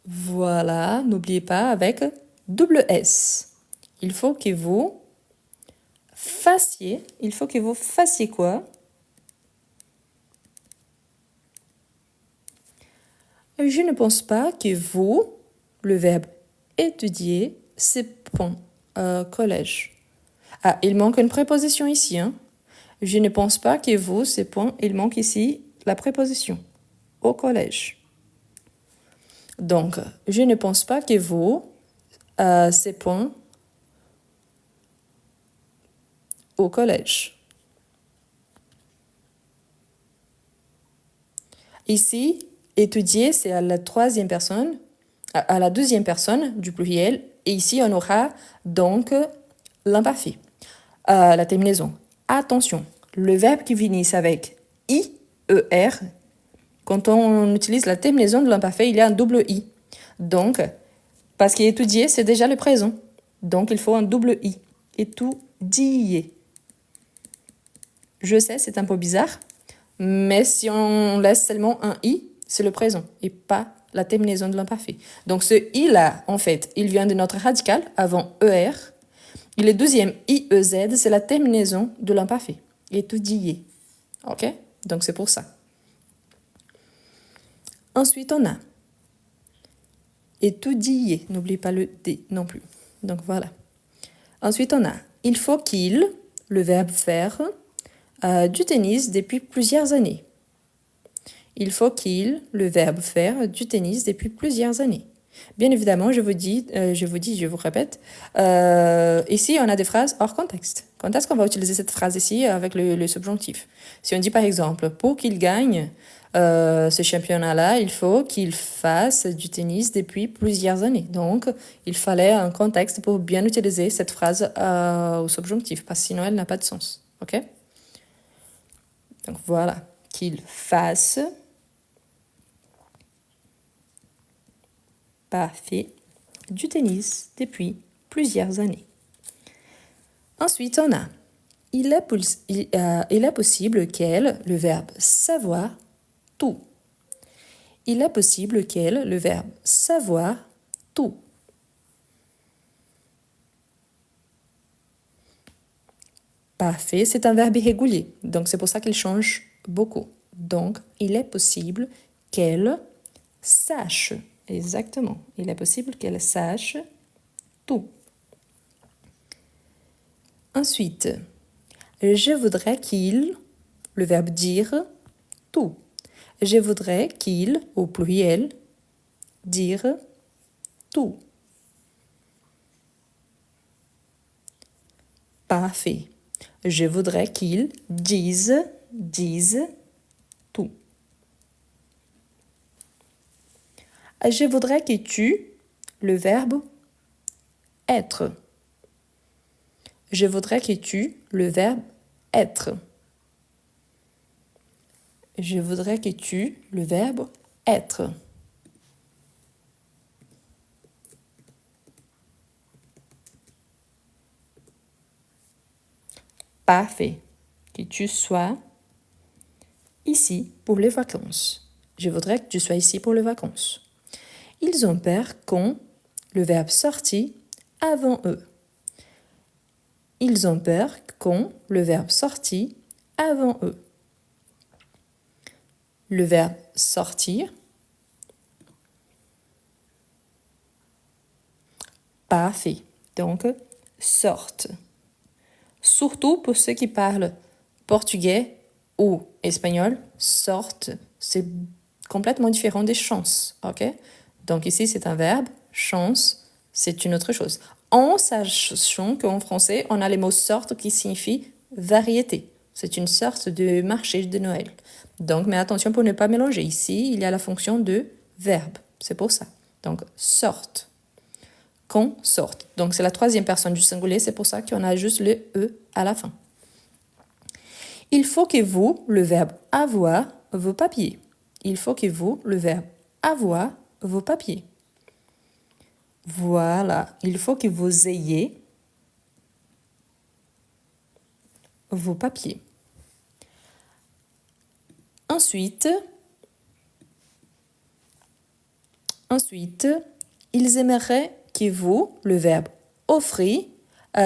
Voilà, n'oubliez pas avec double S. Il faut que vous fassiez quoi? Je ne pense pas que vous, le verbe étudier, c'est point collège. Ah, il manque une préposition ici. Hein? Je ne pense pas que vous, c'est point. Il manque ici la préposition au collège. Donc, je ne pense pas que vous, c'est point au collège. Ici, étudier, c'est à la troisième personne, à la deuxième personne du pluriel. Et ici, on aura donc l'imparfait, la terminaison. Attention, le verbe qui finit avec IER, quand on utilise la terminaison de l'imparfait, il y a un double I. Donc, parce qu'étudier, c'est déjà le présent. Donc, il faut un double I. Étudier. Je sais, c'est un peu bizarre, mais si on laisse seulement un I, c'est le présent et pas la terminaison de l'imparfait. Donc, ce I-là, en fait, il vient de notre radical avant ER. Et le deuxième IEZ, c'est la terminaison de l'imparfait. Étudier. OK? Donc, c'est pour ça. Ensuite, on a étudier. N'oublie pas le D non plus. Donc, voilà. Ensuite, on a il faut qu'il, le verbe faire, du tennis depuis plusieurs années. Il faut qu'il, le verbe faire, du tennis depuis plusieurs années. Bien évidemment, je vous répète, ici, on a des phrases hors contexte. Quand est-ce qu'on va utiliser cette phrase ici avec le subjonctif? Si on dit par exemple, pour qu'il gagne ce championnat-là, il faut qu'il fasse du tennis depuis plusieurs années. Donc, il fallait un contexte pour bien utiliser cette phrase au subjonctif, parce que sinon, elle n'a pas de sens. OK? Donc, voilà. Qu'il fasse... Parfait. Du tennis depuis plusieurs années. Ensuite, on a il est possible qu'elle, le verbe savoir, tout. Il est possible qu'elle, le verbe savoir, tout. Parfait, c'est un verbe irrégulier, donc c'est pour ça qu'il change beaucoup. Donc, il est possible qu'elle sache. Exactement. Il est possible qu'elle sache tout. Ensuite, je voudrais qu'il, le verbe dire, tout. Je voudrais qu'il, au pluriel, dire tout. Parfait. Je voudrais qu'il dise tout. Je voudrais que tu, le verbe être. Je voudrais que tu, le verbe être. Je voudrais que tu, le verbe être. Parfait. Que tu sois ici pour les vacances. Je voudrais que tu sois ici pour les vacances. Ils ont peur quand le verbe sorti avant eux. Ils ont peur quand le verbe sorti avant eux. Le verbe sortir. Parfait. Donc, sortent. Surtout pour ceux qui parlent portugais ou espagnol, sortent, c'est complètement différent des chances, ok? Donc ici, c'est un verbe, chance, c'est une autre chose. En sachant qu'en français, on a les mots sorte qui signifient variété. C'est une sorte de marché de Noël. Donc, mais attention pour ne pas mélanger. Ici, il y a la fonction de verbe. C'est pour ça. Donc, sorte. Qu'on sorte. Donc, c'est la troisième personne du singulier. C'est pour ça qu'on a juste le E à la fin. Il faut que vous, le verbe avoir, vos papiers. Il faut que vous, le verbe avoir, vos papiers. Voilà. Il faut que vous ayez vos papiers. Ensuite, ils aimeraient que vous, le verbe offrir,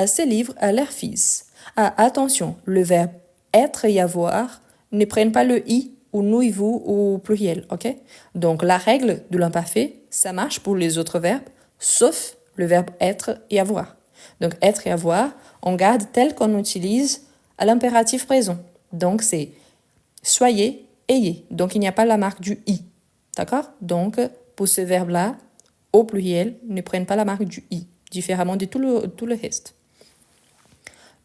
ces livres à leur fils. Attention, le verbe être et avoir ne prennent pas le i ou nous et vous au pluriel, ok? Donc la règle de l'imparfait, ça marche pour les autres verbes, sauf le verbe être et avoir. Donc être et avoir, on garde tel qu'on utilise à l'impératif présent. Donc c'est soyez, ayez. Donc il n'y a pas la marque du i, d'accord? Donc pour ce verbe-là, au pluriel, ne prennent pas la marque du i, différemment de tout le reste.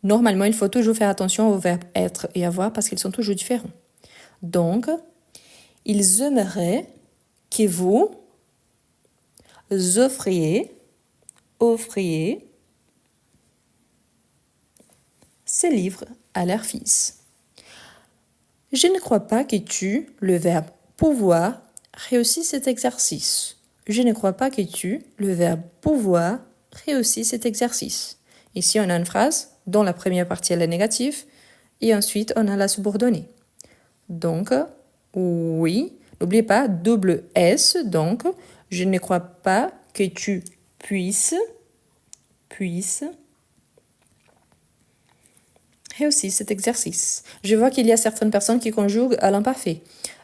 Normalement, il faut toujours faire attention aux verbes être et avoir parce qu'ils sont toujours différents. Donc, ils aimeraient que vous offriez ces livres à leur fils. Je ne crois pas que tu, le verbe pouvoir, réussis cet exercice. Je ne crois pas que tu, le verbe pouvoir, réussis cet exercice. Ici, on a une phrase dont la première partie elle est négative et ensuite on a la subordonnée. Donc, oui, n'oubliez pas, double S, donc, je ne crois pas que tu puisses réussir cet exercice. Je vois qu'il y a certaines personnes qui conjuguent à l'imparfait.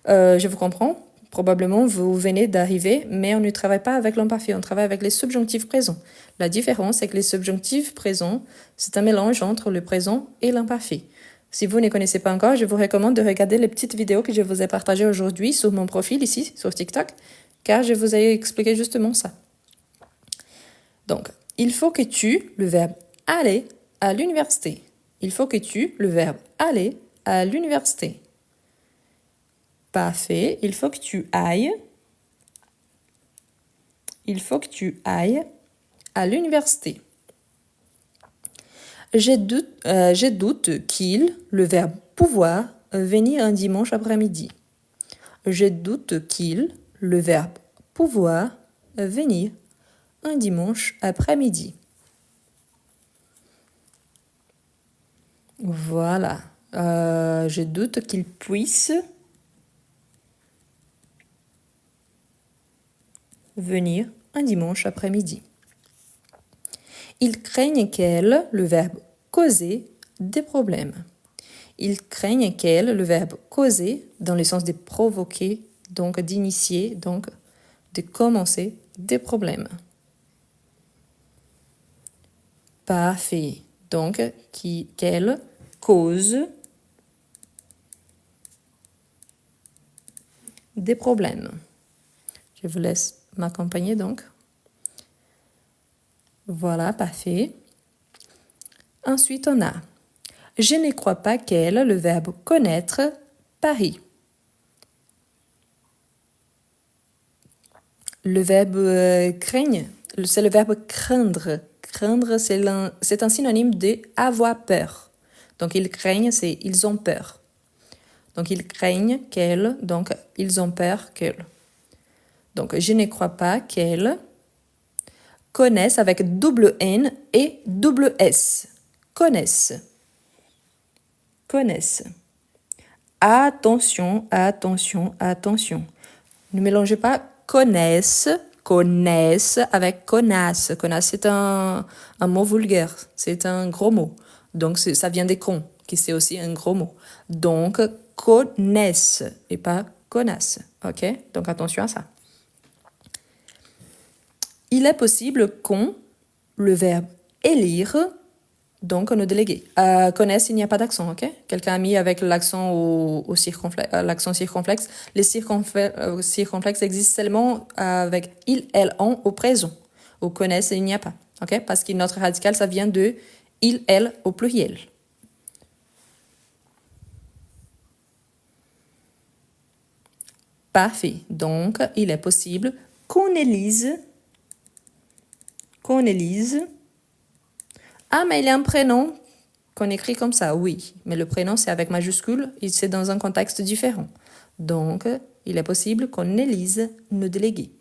Je vous comprends. Probablement, vous venez d'arriver, mais on ne travaille pas avec l'imparfait, on travaille avec les subjonctifs présents. La différence, c'est que les subjonctifs présents, c'est un mélange entre le présent et l'imparfait. Si vous ne connaissez pas encore, je vous recommande de regarder les petites vidéos que je vous ai partagées aujourd'hui sur mon profil ici, sur TikTok, car je vous ai expliqué justement ça. Donc, il faut que tu, le verbe aller à l'université. Il faut que tu, le verbe aller à l'université. Parfait. Il faut que tu ailles. Il faut que tu ailles à l'université. J'ai doute qu'il, le verbe pouvoir, venir un dimanche après-midi. Je doute qu'il, le verbe pouvoir, venir un dimanche après-midi. Voilà. Je doute qu'il puisse venir un dimanche après-midi. Ils craignent qu'elle, le verbe causer, des problèmes. Ils craignent qu'elle, le verbe causer, dans le sens de provoquer, donc d'initier, donc de commencer des problèmes. Parfait. Donc, qu'elle cause des problèmes. Je vous laisse m'accompagner donc. Voilà, parfait. Ensuite, on a « Je ne crois pas qu'elle », le verbe « connaître », Paris. Le verbe « craigne », c'est le verbe « craindre ». Craindre, c'est un synonyme de « avoir peur ». Donc, ils craignent, c'est « ils ont peur ». Donc, ils craignent qu'elle, donc ils ont peur qu'elle. Donc, je ne crois pas qu'elle connaisse avec double N et double S. Connaissent. Connaissent. Attention, attention, attention. Ne mélangez pas connaissent, connaissent avec connasse. Connasse, c'est un mot vulgaire. C'est un gros mot. Donc, ça vient des cons, qui c'est aussi un gros mot. Donc, connaissent et pas connasse. OK? Donc, attention à ça. Il est possible qu'on, le verbe élire, donc nos délégués. Connaissent, il n'y a pas d'accent, ok? Quelqu'un a mis avec l'accent au circonflexe, l'accent circonflexe. Les circonflexes existent seulement avec il, elle, on au présent. Au connaissent, il n'y a pas, ok? Parce que notre radical, ça vient de il, elle au pluriel. Parfait. Donc, il est possible qu'on élise. Ah, mais il y a un prénom qu'on écrit comme ça, oui. Mais le prénom, c'est avec majuscule et c'est dans un contexte différent. Donc, il est possible qu'on élise nos délégués.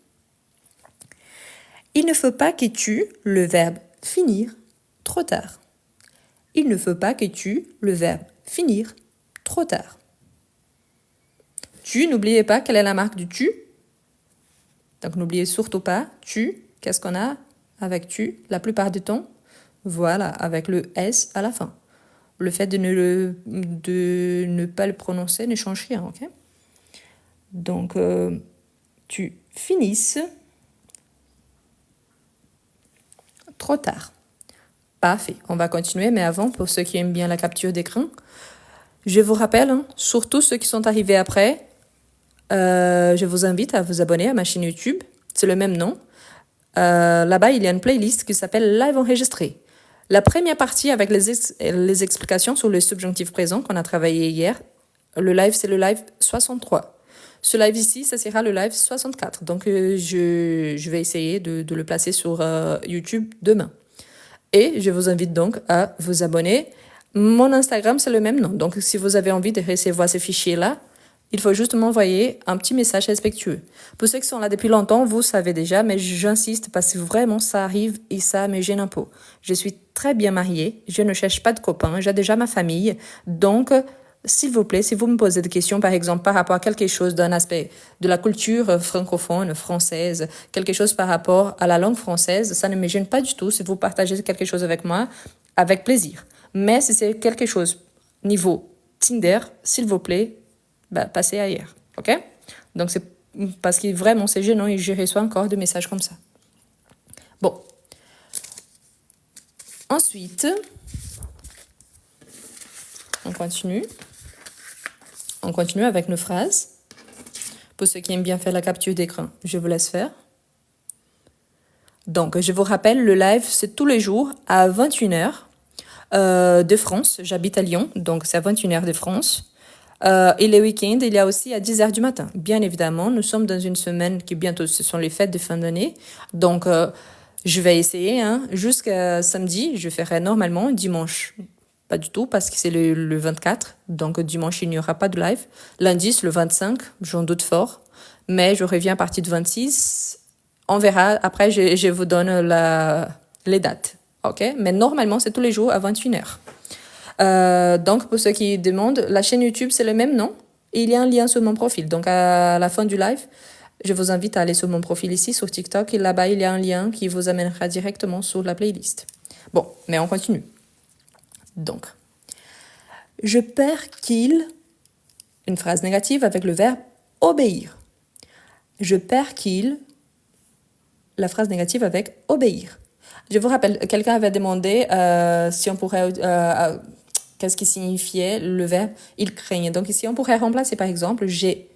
Il ne faut pas que tu, le verbe finir, trop tard. Il ne faut pas que tu, le verbe finir, trop tard. Tu, n'oubliez pas quelle est la marque du tu. Donc, n'oubliez surtout pas, tu, qu'est-ce qu'on a avec tu la plupart du temps? Voilà, avec le S à la fin. Le fait de ne pas le prononcer ne change rien, ok? Donc, tu finisses trop tard. Parfait, on va continuer, mais avant, pour ceux qui aiment bien la capture d'écran, je vous rappelle, surtout ceux qui sont arrivés après, je vous invite à vous abonner à ma chaîne YouTube, c'est le même nom. Là-bas, il y a une playlist qui s'appelle Live enregistré. La première partie avec les explications sur le subjonctif présent qu'on a travaillé hier, le live, c'est le live 63. Ce live ici, ça sera le live 64. Donc, je vais essayer de le placer sur YouTube demain. Et je vous invite donc à vous abonner. Mon Instagram, c'est le même nom. Donc, si vous avez envie de recevoir ces fichiers-là, il faut juste m'envoyer un petit message respectueux. Pour ceux qui sont là depuis longtemps, vous savez déjà, mais j'insiste parce que vraiment ça arrive et ça me gêne un peu. Je suis très bien mariée, je ne cherche pas de copains, j'ai déjà ma famille. Donc, s'il vous plaît, si vous me posez des questions, par exemple, par rapport à quelque chose d'un aspect de la culture francophone, française, quelque chose par rapport à la langue française, ça ne me gêne pas du tout. Si vous partagez quelque chose avec moi, avec plaisir. Mais si c'est quelque chose niveau Tinder, s'il vous plaît, passez ailleurs, ok? Donc, c'est parce que vraiment, c'est gênant et je reçois encore des messages comme ça. Bon. Ensuite, on continue. On continue avec nos phrases. Pour ceux qui aiment bien faire la capture d'écran, je vous laisse faire. Donc, je vous rappelle, le live, c'est tous les jours à 21h de France. J'habite à Lyon, donc c'est à 21h de France. Et les week-ends, il y a aussi à 10h du matin. Bien évidemment, nous sommes dans une semaine qui bientôt, ce sont les fêtes de fin d'année. Donc, je vais essayer. Jusqu'à samedi, je ferai normalement. Dimanche, pas du tout, parce que c'est le 24. Donc, dimanche, il n'y aura pas de live. Lundi, c'est le 25. J'en doute fort. Mais je reviens à partir de 26. On verra. Après, je vous donne les dates. OK? Mais normalement, c'est tous les jours à 21h. Donc, pour ceux qui demandent, la chaîne YouTube, c'est le même nom. Et il y a un lien sur mon profil. Donc, à la fin du live, je vous invite à aller sur mon profil ici, sur TikTok. Et là-bas, il y a un lien qui vous amènera directement sur la playlist. Bon, mais on continue. Donc, je perds qu'il, une phrase négative avec le verbe obéir. Je perds qu'il, la phrase négative avec obéir. Je vous rappelle, quelqu'un avait demandé si on pourrait... qu'est-ce qui signifiait le verbe « il craignent ». Donc ici, on pourrait remplacer par exemple « j'ai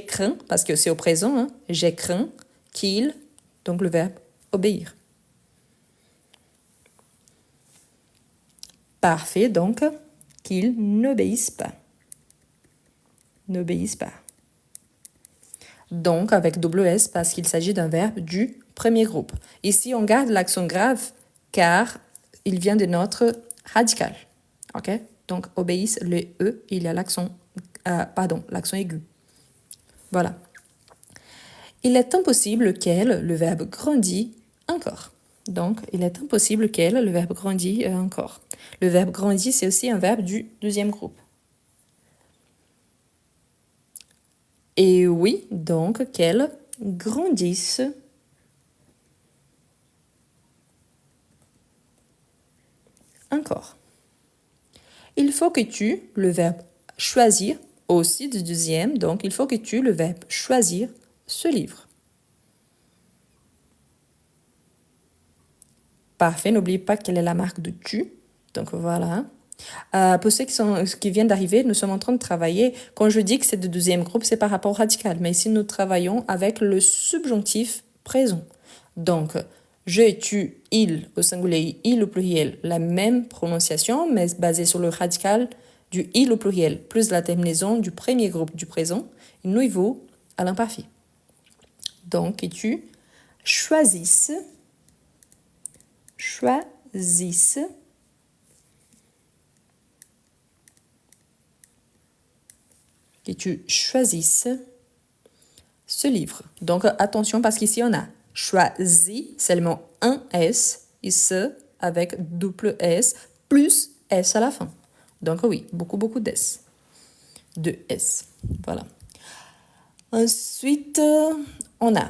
craint », parce que c'est au présent, hein, « j'ai craint qu'il », donc le verbe « obéir ». Parfait, donc, qu'ils n'obéissent pas. N'obéissent pas. Donc, avec double S, parce qu'il s'agit d'un verbe du premier groupe. Ici, on garde l'accent grave, car il vient de notre radical. OK? Donc, obéissent, le E, il y a l'accent aigu. Voilà. Il est impossible qu'elle, le verbe grandit, encore. Donc, il est impossible qu'elle, le verbe grandit, encore. Le verbe grandit, c'est aussi un verbe du deuxième groupe. Et oui, donc, qu'elle grandisse encore. Il faut que tu, le verbe choisir, aussi du deuxième, donc il faut que tu, le verbe choisir, ce livre. Parfait, n'oubliez pas quelle est la marque de tu. Donc voilà. Pour ceux qui viennent d'arriver, nous sommes en train de travailler. Quand je dis que c'est de deuxième groupe, c'est par rapport au radical. Mais ici, nous travaillons avec le subjonctif présent. Donc, je, tu, il au singulier, il au pluriel, la même prononciation, mais basée sur le radical du il au pluriel, plus la terminaison du premier groupe du présent, nous y vaut à l'imparfait. Donc, que tu choisisses, que tu choisisses ce livre. Donc, attention parce qu'ici, on a choisi seulement un S et ce avec double S plus S à la fin. Donc, oui, beaucoup d'S. De S. Voilà. Ensuite, on a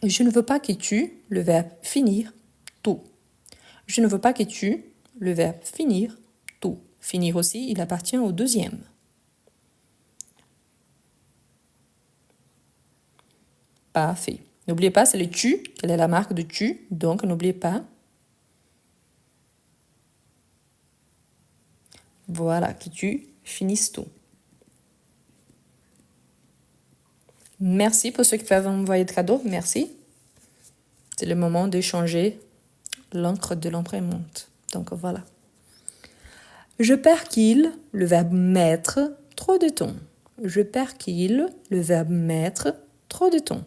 je ne veux pas que tu, le verbe finir, tout. Je ne veux pas que tu, le verbe finir, tout. Finir aussi, il appartient au deuxième. Parfait. N'oubliez pas, c'est le tu. Quelle est la marque de tu? Donc, n'oubliez pas. Voilà, que tu finisses tout. Merci pour ceux qui peuvent envoyer de cadeaux. Merci. C'est le moment d'échanger l'encre de l'imprimante. Donc, voilà. Je perds qu'il, le verbe mettre, trop de temps. Je perds qu'il, le verbe mettre, trop de temps.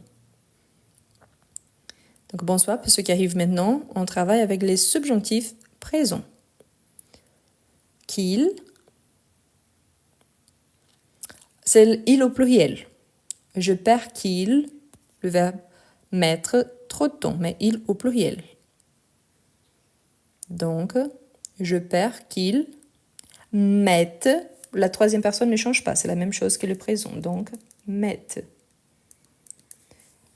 Donc, bonsoir pour ceux qui arrivent maintenant. On travaille avec les subjonctifs présents. Qu'il, c'est il au pluriel. Je perds qu'il, le verbe mettre, trop de temps, mais il au pluriel. Donc, je perds qu'il mette, la troisième personne ne change pas, c'est la même chose que le présent. Donc, mette.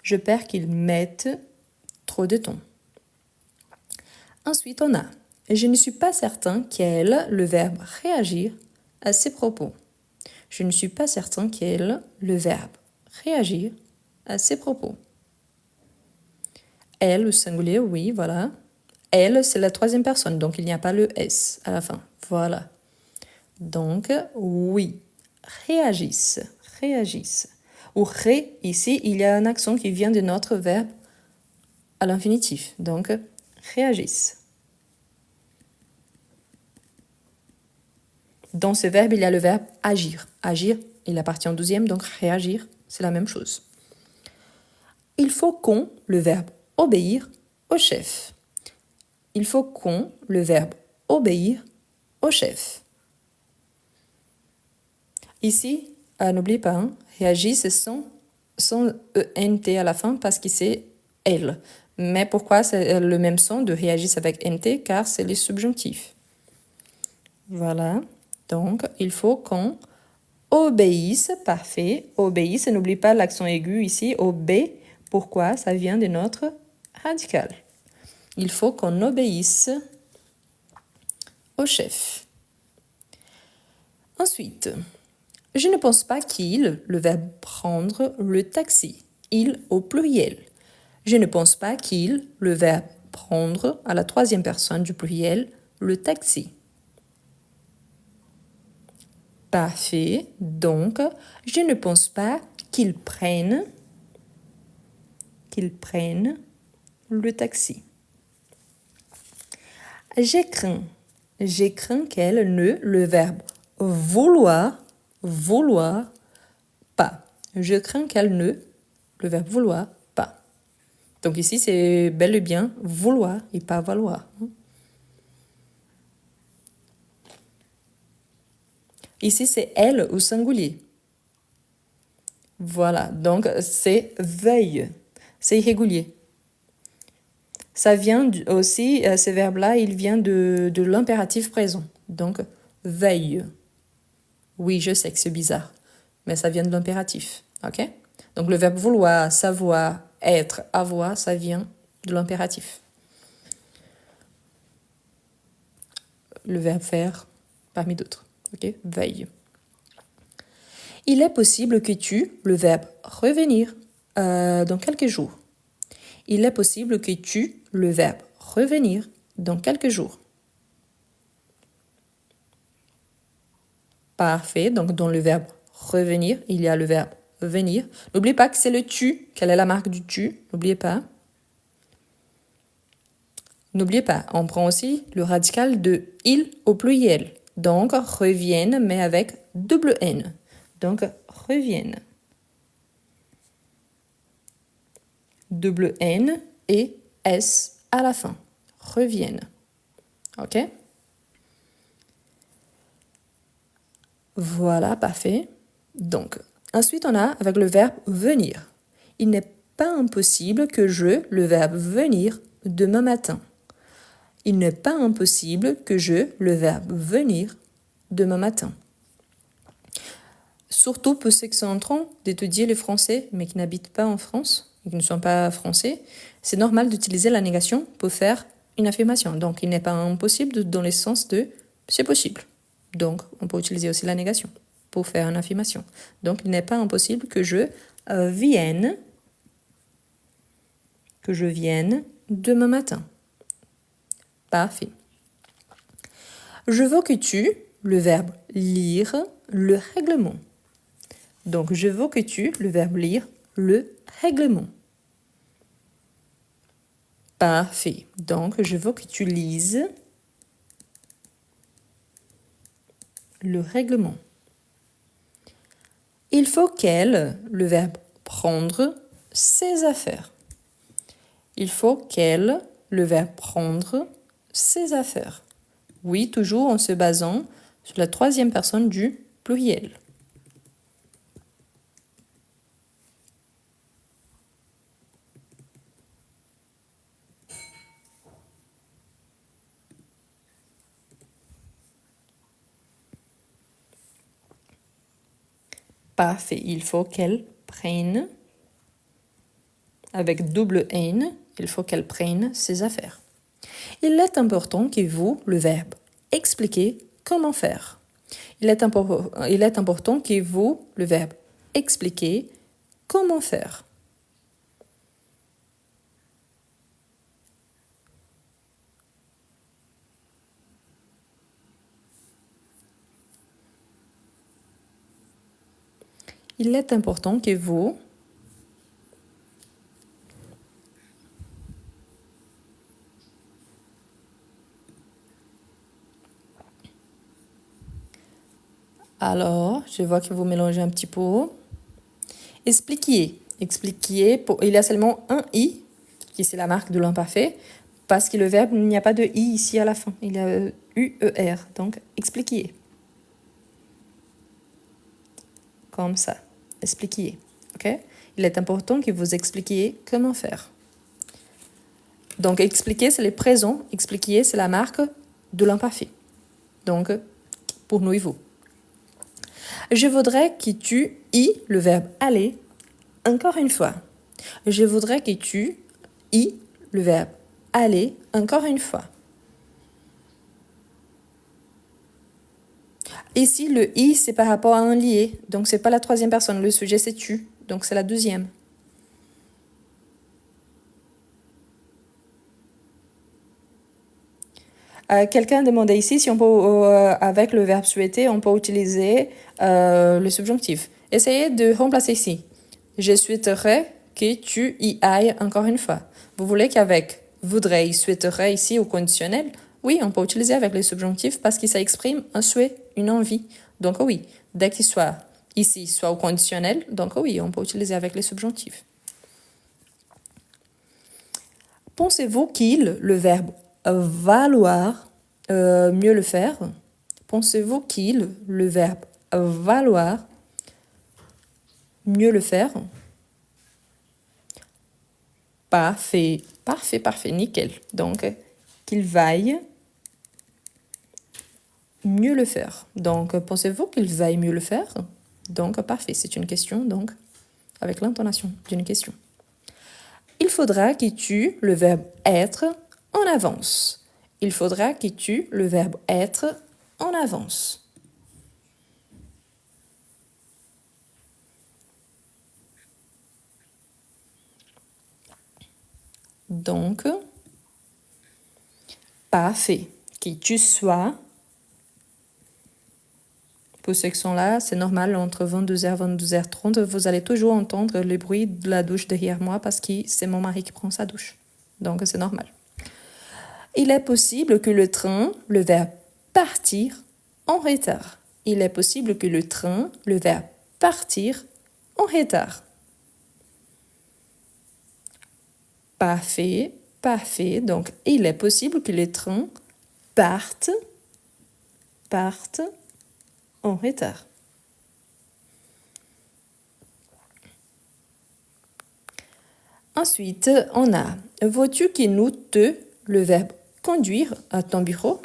Je perds qu'il mette trop de temps. Ensuite, on a je ne suis pas certain qu'elle, le verbe réagir, à ses propos. Je ne suis pas certain qu'elle, le verbe réagir, à ses propos. Elle, le singulier, oui, voilà. Elle, c'est la troisième personne, donc il n'y a pas le S à la fin. Voilà. Donc, oui, réagissent. Ou ré, ici, il y a un accent qui vient de notre verbe à l'infinitif. Donc, réagissent. Dans ce verbe, il y a le verbe agir. Agir, il appartient au deuxième, donc réagir, c'est la même chose. Il faut qu'on, le verbe obéir au chef. Il faut qu'on, le verbe obéir au chef. Ici, n'oubliez pas, réagir, c'est sans ENT à la fin parce que c'est elle. Mais pourquoi c'est le même son de réagir avec NT? Car c'est les subjonctifs. Voilà. Donc, il faut qu'on obéisse. Parfait. Obéisse. N'oublie pas l'accent aigu ici. Obé. Pourquoi? Ça vient de notre radical. Il faut qu'on obéisse au chef. Ensuite, je ne pense pas qu'il, le verbe prendre, le taxi. Il au pluriel. Je ne pense pas qu'il, le verbe prendre à la troisième personne du pluriel le taxi. Parfait. Donc, je ne pense pas qu'ils prennent le taxi. J'ai craint qu'elle ne, le verbe vouloir, pas. Je crains qu'elle ne, le verbe vouloir, pas. Donc ici, c'est bel et bien vouloir et pas valoir. Ici, c'est elle au singulier. Voilà, donc c'est veuille. C'est irrégulier. Ça vient aussi, ce verbe-là, il vient de l'impératif présent. Donc, veuille. Oui, je sais que c'est bizarre, mais ça vient de l'impératif. Ok? Donc, le verbe vouloir, savoir, être, avoir, ça vient de l'impératif. Le verbe faire, parmi d'autres. Ok? Veuille. Il est possible que tu, le verbe revenir, dans quelques jours. Il est possible que tu, le verbe revenir, dans quelques jours. Parfait. Donc, dans le verbe revenir, il y a le verbe venir. N'oubliez pas que c'est le tu. Quelle est la marque du tu? N'oubliez pas. N'oubliez pas, on prend aussi le radical de il au pluriel. Donc, reviennent, mais avec double N. Donc, reviennent. Double N et S à la fin. Reviennent. OK? Voilà, parfait. Donc, ensuite, on a avec le verbe venir. Il n'est pas impossible que je, le verbe venir, demain matin. Il n'est pas impossible que je, le verbe venir, demain matin. Surtout pour ceux qui sont en train d'étudier le français, mais qui n'habitent pas en France, qui ne sont pas français, c'est normal d'utiliser la négation pour faire une affirmation. Donc, il n'est pas impossible dans le sens de c'est possible. Donc, on peut utiliser aussi la négation pour faire une affirmation. Donc, il n'est pas impossible que je vienne demain matin. Parfait. Je veux que tu, le verbe lire, le règlement. Donc, je veux que tu, le verbe lire, le règlement. Parfait. Donc, je veux que tu lises le règlement. Il faut qu'elle, le verbe prendre, ses affaires. Il faut qu'elle, le verbe prendre, ses affaires. Oui, toujours en se basant sur la troisième personne du pluriel. Parfait. Il faut qu'elle prenne, avec double N, il faut qu'elle prenne ses affaires. Il est important que vous, le verbe, expliquez comment faire. Il est important que vous, le verbe, expliquez comment faire. Il est important que vous Alors, je vois que vous mélangez un petit peu. Expliquez. Il y a seulement un i, qui c'est la marque de l'imparfait, parce que le verbe, il n'y a pas de i ici à la fin. Il y a UER. Donc, expliquez. Comme ça. Expliquez. OK? Il est important que vous expliquiez comment faire. Donc, expliquer, c'est le présent. Expliquer, c'est la marque de l'imparfait. Donc, pour nous et vous. Je voudrais que tu y, le verbe aller, encore une fois. Je voudrais que tu y, le verbe aller, encore une fois. Ici, le i, c'est par rapport à un lié. Donc, c'est pas la troisième personne. Le sujet, c'est tu. Donc, c'est la deuxième. Quelqu'un demandait ici si on peut, avec le verbe souhaiter, on peut utiliser le subjonctif. Essayez de remplacer ici. Je souhaiterais que tu y ailles encore une fois. Vous voulez qu'avec voudrais, souhaiterais ici au conditionnel, oui, on peut utiliser avec le subjonctif parce que ça exprime un souhait, une envie. Donc oui, dès qu'il soit ici, soit au conditionnel, donc oui, on peut utiliser avec les subjonctifs. Pensez-vous qu'il, le verbe valoir, mieux le faire? Pensez-vous qu'il, le verbe valoir, mieux le faire? Parfait, parfait, parfait, nickel. Donc, qu'il vaille mieux le faire. Donc, pensez-vous qu'il vaille mieux le faire? Donc, parfait, c'est une question, donc, avec l'intonation d'une question. Il faudra que tu, le verbe être, en avance. Il faudra que tu, le verbe être, en avance. Donc, parfait. Que tu sois. Pour ceux qui sont là, c'est normal, entre 22h et 22h30, vous allez toujours entendre le bruit de la douche derrière moi parce que c'est mon mari qui prend sa douche. Donc, c'est normal. Il est possible que le train, le verbe partir, en retard. Il est possible que le train, le verbe partir, en retard. Parfait, parfait. Donc, il est possible que les trains partent en retard. Ensuite, on a « Veux-tu que nous te » le verbe « conduire » à ton bureau.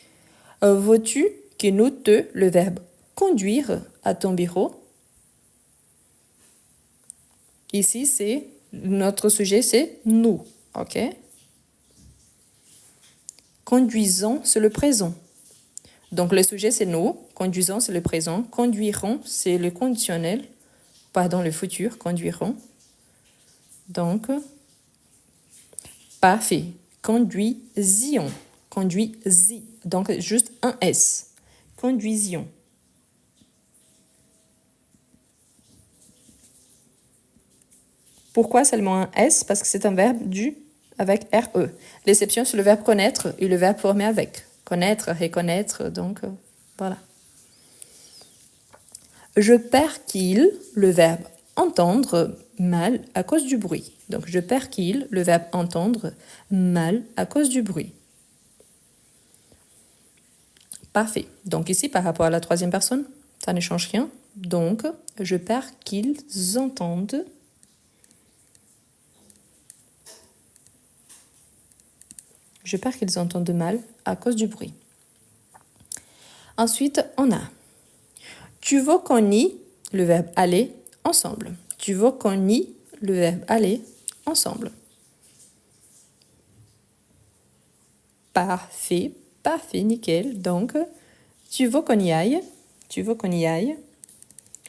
« Veux-tu que nous te » le verbe « conduire » à ton bureau. Ici, c'est notre sujet, c'est « nous ». OK? Conduisons, c'est le présent. Donc, le sujet, c'est « nous ». Conduisons, c'est le présent. Conduiront, c'est le conditionnel. Pardon, le futur, conduiront. Donc, parfait. Conduisions. Conduisis. Donc, juste un S. Conduisions. Pourquoi seulement un S? Parce que c'est un verbe dû avec RE. L'exception, c'est le verbe connaître et le verbe formé avec. Connaître, reconnaître, donc voilà. Je perds qu'il, le verbe entendre mal à cause du bruit. Donc, je perds qu'il, le verbe entendre mal à cause du bruit. Parfait. Donc ici, par rapport à la troisième personne, ça ne change rien. Donc, je perds qu'ils entendent. Je perds qu'ils entendent mal à cause du bruit. Ensuite, on a tu veux qu'on y, le verbe aller, ensemble. Tu veux qu'on y, le verbe aller, ensemble. Parfait, parfait, nickel. Donc, tu veux qu'on y aille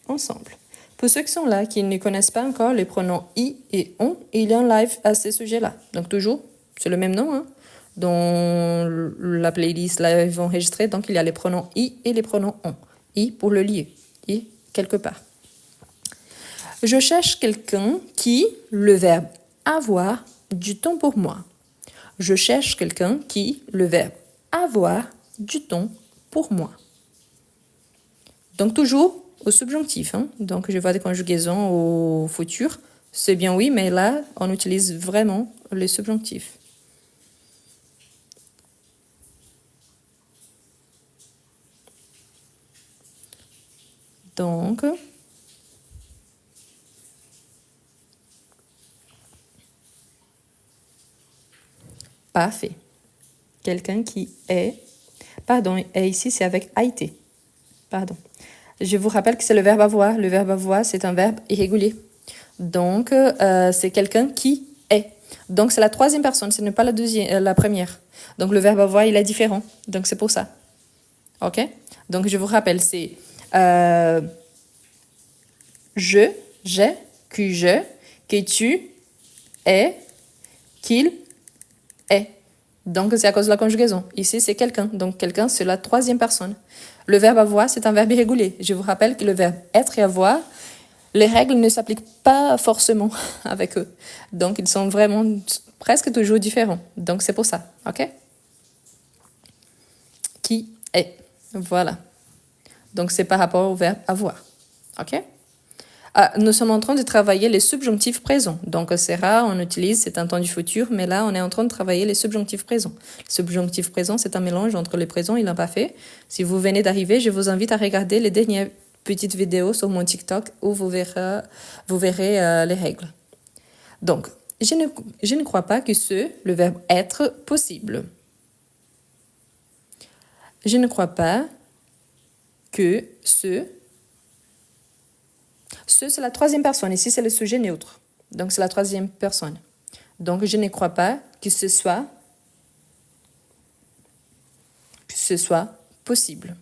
ensemble. Pour ceux qui sont là, qui ne connaissent pas encore les pronoms i et on, il y a un live à ce sujet-là. Donc, toujours, c'est le même nom, hein, dans la playlist live enregistrée. Donc, il y a les pronoms i et les pronoms on. I pour le lier, i quelque part. Je cherche quelqu'un qui, le verbe avoir, du temps pour moi. Je cherche quelqu'un qui, le verbe avoir, du temps pour moi. Donc toujours au subjonctif. Hein? Donc je vois des conjugaisons au futur. C'est bien oui, mais là, on utilise vraiment le subjonctif. Donc, parfait. Quelqu'un qui est... Pardon, et ici c'est avec a été. Pardon. Je vous rappelle que c'est le verbe avoir. Le verbe avoir, c'est un verbe irrégulier. Donc, c'est quelqu'un qui est. Donc, c'est la troisième personne, ce n'est pas la première. Donc, le verbe avoir, il est différent. Donc, c'est pour ça. OK? Donc, je vous rappelle, c'est je, j'ai, que tu, es, qu'il est. Donc, c'est à cause de la conjugaison. Ici, c'est quelqu'un. Donc, quelqu'un, c'est la troisième personne. Le verbe avoir, c'est un verbe irrégulier. Je vous rappelle que le verbe être et avoir, les règles ne s'appliquent pas forcément avec eux. Donc, ils sont vraiment presque toujours différents. Donc, c'est pour ça. OK? Qui est. Voilà. Donc, c'est par rapport au verbe avoir. OK? Nous sommes en train de travailler les subjonctifs présents. Donc, c'est rare, on utilise, c'est un temps du futur, mais là, on est en train de travailler les subjonctifs présents. Les subjonctifs présents, c'est un mélange entre le présent et l'imparfait. Si vous venez d'arriver, je vous invite à regarder les dernières petites vidéos sur mon TikTok où vous verrez les règles. Donc, je ne crois pas que le verbe être possible. Je ne crois pas que c'est la troisième personne. Ici, c'est le sujet neutre. Donc, c'est la troisième personne. Donc, je ne crois pas que ce soit possible.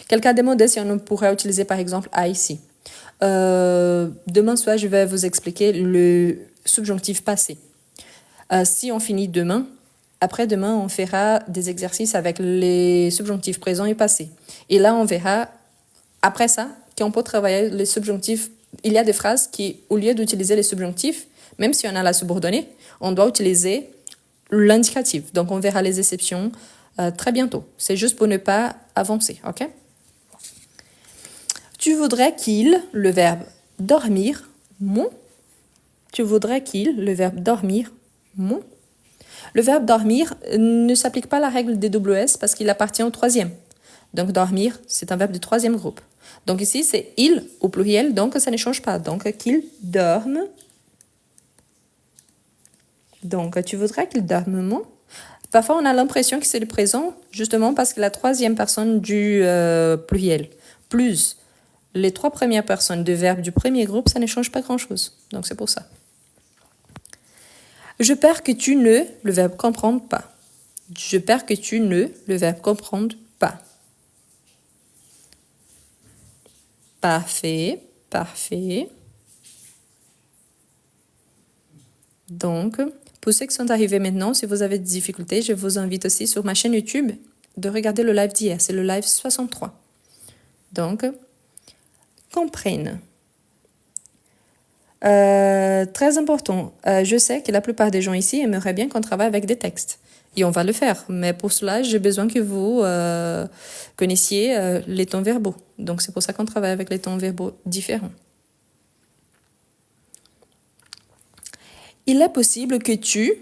Quelqu'un a demandé si on pourrait utiliser, par exemple, a ici. Demain soir, je vais vous expliquer le subjonctif passé. Si on finit demain, après-demain, on fera des exercices avec les subjonctifs présents et passés. Et là, on verra, après ça, qu'on peut travailler les subjonctifs. Il y a des phrases qui, au lieu d'utiliser les subjonctifs, même si on a la subordonnée, on doit utiliser l'indicatif. Donc, on verra les exceptions très bientôt. C'est juste pour ne pas avancer, OK? Tu voudrais qu'il, le verbe dormir, mon. Tu voudrais qu'il, le verbe dormir, mon. Le verbe dormir ne s'applique pas à la règle des WS parce qu'il appartient au troisième. Donc, dormir, c'est un verbe du troisième groupe. Donc, ici, c'est il au pluriel, donc ça ne change pas. Donc, qu'il dorme. Donc, tu voudrais qu'il dorme, mon. Parfois, on a l'impression que c'est le présent, justement parce que la troisième personne du pluriel, plus les trois premières personnes de verbe du premier groupe, ça ne change pas grand-chose. Donc, c'est pour ça. Je perds que tu ne, le verbe comprendre pas. Je perds que tu ne, le verbe comprendre pas. Parfait, parfait. Donc, pour ceux qui sont arrivés maintenant, si vous avez des difficultés, je vous invite aussi sur ma chaîne YouTube de regarder le live d'hier. C'est le live 63. Donc, comprennent. Très important. Je sais que la plupart des gens ici aimeraient bien qu'on travaille avec des textes. Et on va le faire. Mais pour cela, j'ai besoin que vous connaissiez les temps verbaux. Donc, c'est pour ça qu'on travaille avec les temps verbaux différents. Il est possible que tu,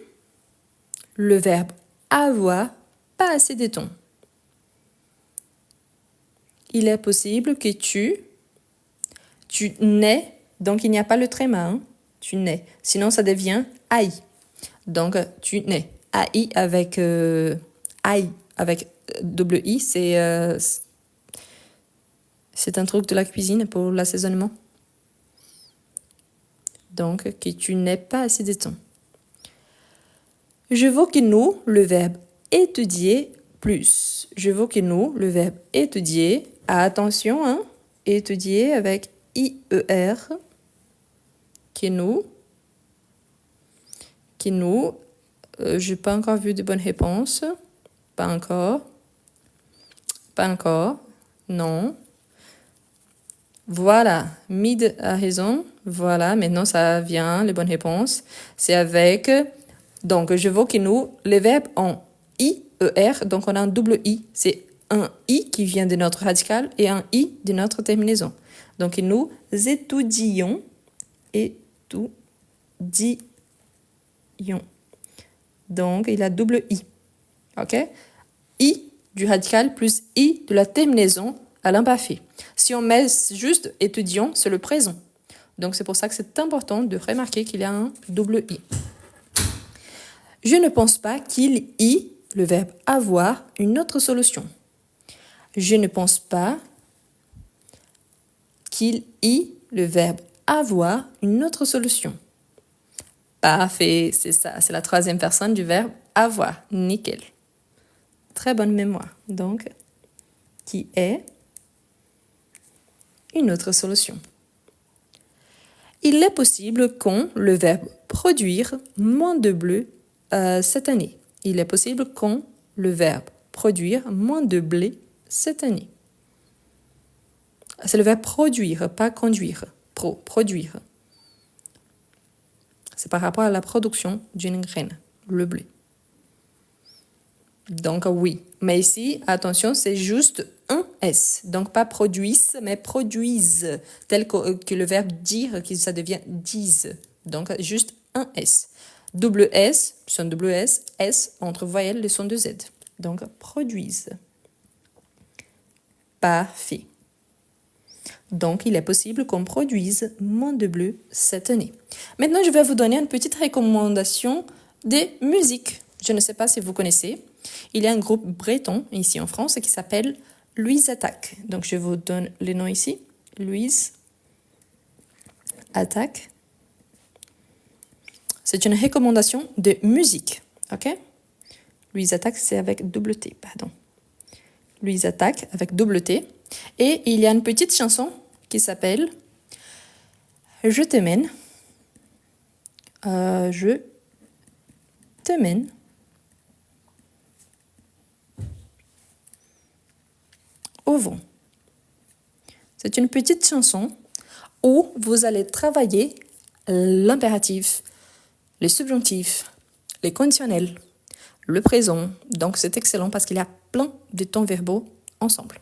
le verbe avoir, pas assez de temps. Il est possible que tu n'aies, donc il n'y a pas le tréma, hein, tu n'aies. Sinon, ça devient aïe. Donc, tu n'aies. AI avec aïe, avec double I, c'est un truc de la cuisine pour l'assaisonnement. Donc, que tu n'aies pas assez de temps. Je veux que nous, le verbe étudier plus. Je veux que nous, le verbe étudier, attention, hein, étudier avec IER, que nous, je n'ai pas encore vu de bonne réponse. Pas encore. Pas encore. Non. Voilà. Mid a raison. Voilà. Maintenant, ça vient, les bonnes réponses. C'est avec. Donc, je veux que nous, les verbes en IER, donc on a un double I. C'est un I qui vient de notre radical et un I de notre terminaison. Donc, nous étudions. Donc, il a double I. OK? I du radical plus I de la terminaison à l'imparfait. Si on met juste étudiant, c'est le présent. Donc, c'est pour ça que c'est important de remarquer qu'il y a un double I. Je ne pense pas qu'il y, le verbe avoir, une autre solution. Je ne pense pas qu'il y, le verbe avoir, une autre solution. Parfait, c'est ça. C'est la troisième personne du verbe avoir. Nickel. Très bonne mémoire. Donc, qui est une autre solution. Il est possible qu'on, le verbe produire, moins de bleu cette année. il est possible qu'on le verbe produire moins de blé cette année. C'est le verbe produire, pas conduire. Produire. C'est par rapport à la production d'une graine, le blé. Donc oui, mais ici, attention, c'est juste un S. Donc pas produisent, mais produisent, tel que le verbe dire, que ça devient disent. Donc juste un S. Double S, son double S, S entre voyelles le son de Z. Donc produisent. Parfait. Donc, il est possible qu'on produise moins de bleu cette année. Maintenant, je vais vous donner une petite recommandation des musiques. Je ne sais pas si vous connaissez. Il y a un groupe breton ici en France qui s'appelle Louise Attaque. Donc, je vous donne les noms ici. Louise Attaque. C'est une recommandation de musique. OK? Louise Attaque, c'est avec double T, pardon. Louise Attaque avec double T. Et il y a une petite chanson qui s'appelle Je te mène. Je te mène. Au vent. C'est une petite chanson où vous allez travailler l'impératif, les subjonctifs, les conditionnels, le présent. Donc c'est excellent parce qu'il y a plein de temps verbaux ensemble.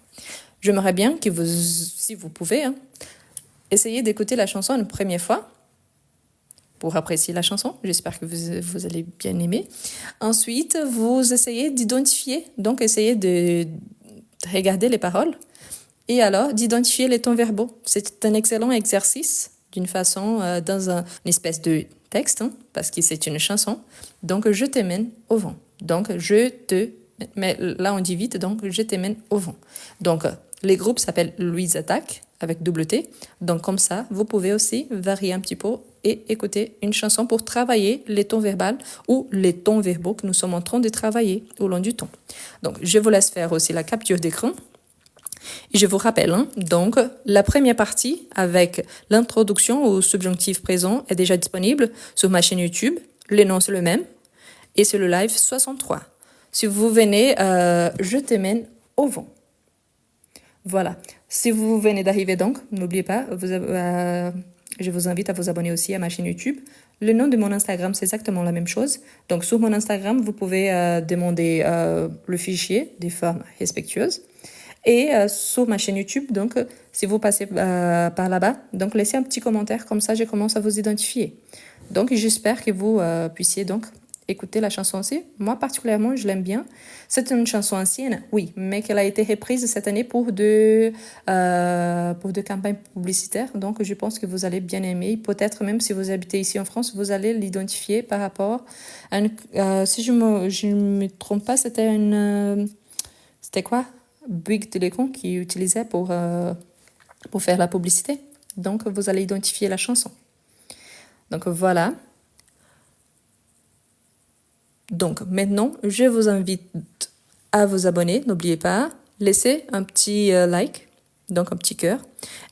J'aimerais bien que vous, si vous pouvez, essayez d'écouter la chanson une première fois pour apprécier la chanson. J'espère que vous allez bien aimer. Ensuite, vous essayez d'identifier, donc essayez de regarder les paroles et alors d'identifier les temps verbaux. C'est un excellent exercice d'une façon, dans une espèce de texte, parce que c'est une chanson. Donc, je te mène au vent. Donc, je te... Mais là, on dit vite, donc je te mène au vent. Donc, les groupes s'appellent Louise Attaque, avec double T. Donc, comme ça, vous pouvez aussi varier un petit peu et écouter une chanson pour travailler les tons verbaux ou les tons verbaux que nous sommes en train de travailler au long du temps. Donc, je vous laisse faire aussi la capture d'écran. Et je vous rappelle, donc, la première partie avec l'introduction au subjonctif présent est déjà disponible sur ma chaîne YouTube. Le nom, c'est le même. Et c'est le live 63. Si vous venez, je te mène au vent. Voilà. Si vous venez d'arriver donc, n'oubliez pas, je vous invite à vous abonner aussi à ma chaîne YouTube. Le nom de mon Instagram, c'est exactement la même chose. Donc, sur mon Instagram, vous pouvez demander le fichier des formes respectueuses. Et sur ma chaîne YouTube, donc, si vous passez par là-bas, donc laissez un petit commentaire, comme ça, je commence à vous identifier. Donc, j'espère que vous puissiez donc écouter la chanson aussi. Moi, particulièrement, je l'aime bien. C'est une chanson ancienne, oui, mais qu'elle a été reprise cette année pour de campagnes publicitaires. Donc, je pense que vous allez bien aimer. Peut-être même si vous habitez ici en France, vous allez l'identifier par rapport à une... si je ne me trompe pas, c'était une... c'était quoi? Bouygues Télécom qui utilisait pour faire la publicité. Donc, vous allez identifier la chanson. Donc, voilà. Donc, maintenant, je vous invite à vous abonner. N'oubliez pas, laissez un petit like, donc un petit cœur.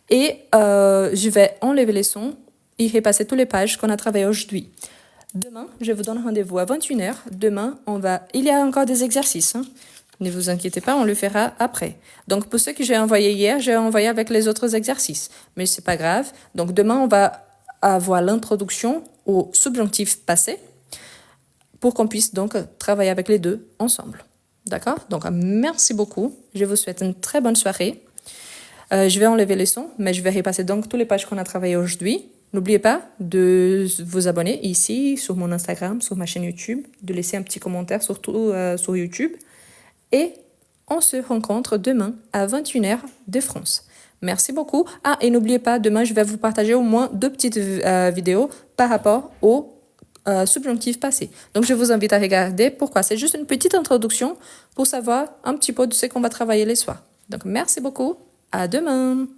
Et je vais enlever les sons et repasser toutes les pages qu'on a travaillées aujourd'hui. Demain, je vous donne rendez-vous à 21h. Demain, il y a encore des exercices. Ne vous inquiétez pas, on le fera après. Donc, pour ceux que j'ai envoyés hier, j'ai envoyé avec les autres exercices. Mais c'est pas grave. Donc, demain, on va avoir l'introduction au subjonctif passé pour qu'on puisse donc travailler avec les deux ensemble. D'accord? Donc, merci beaucoup. Je vous souhaite une très bonne soirée. Je vais enlever les sons, mais je vais repasser donc toutes les pages qu'on a travaillées aujourd'hui. N'oubliez pas de vous abonner ici, sur mon Instagram, sur ma chaîne YouTube, de laisser un petit commentaire, surtout sur YouTube. Et on se rencontre demain à 21h de France. Merci beaucoup. Ah, et n'oubliez pas, demain, je vais vous partager au moins 2 petites vidéos par rapport au subjonctif passé. Donc, je vous invite à regarder. Pourquoi? C'est juste une petite introduction pour savoir un petit peu de ce qu'on va travailler les soirs. Donc, merci beaucoup. À demain.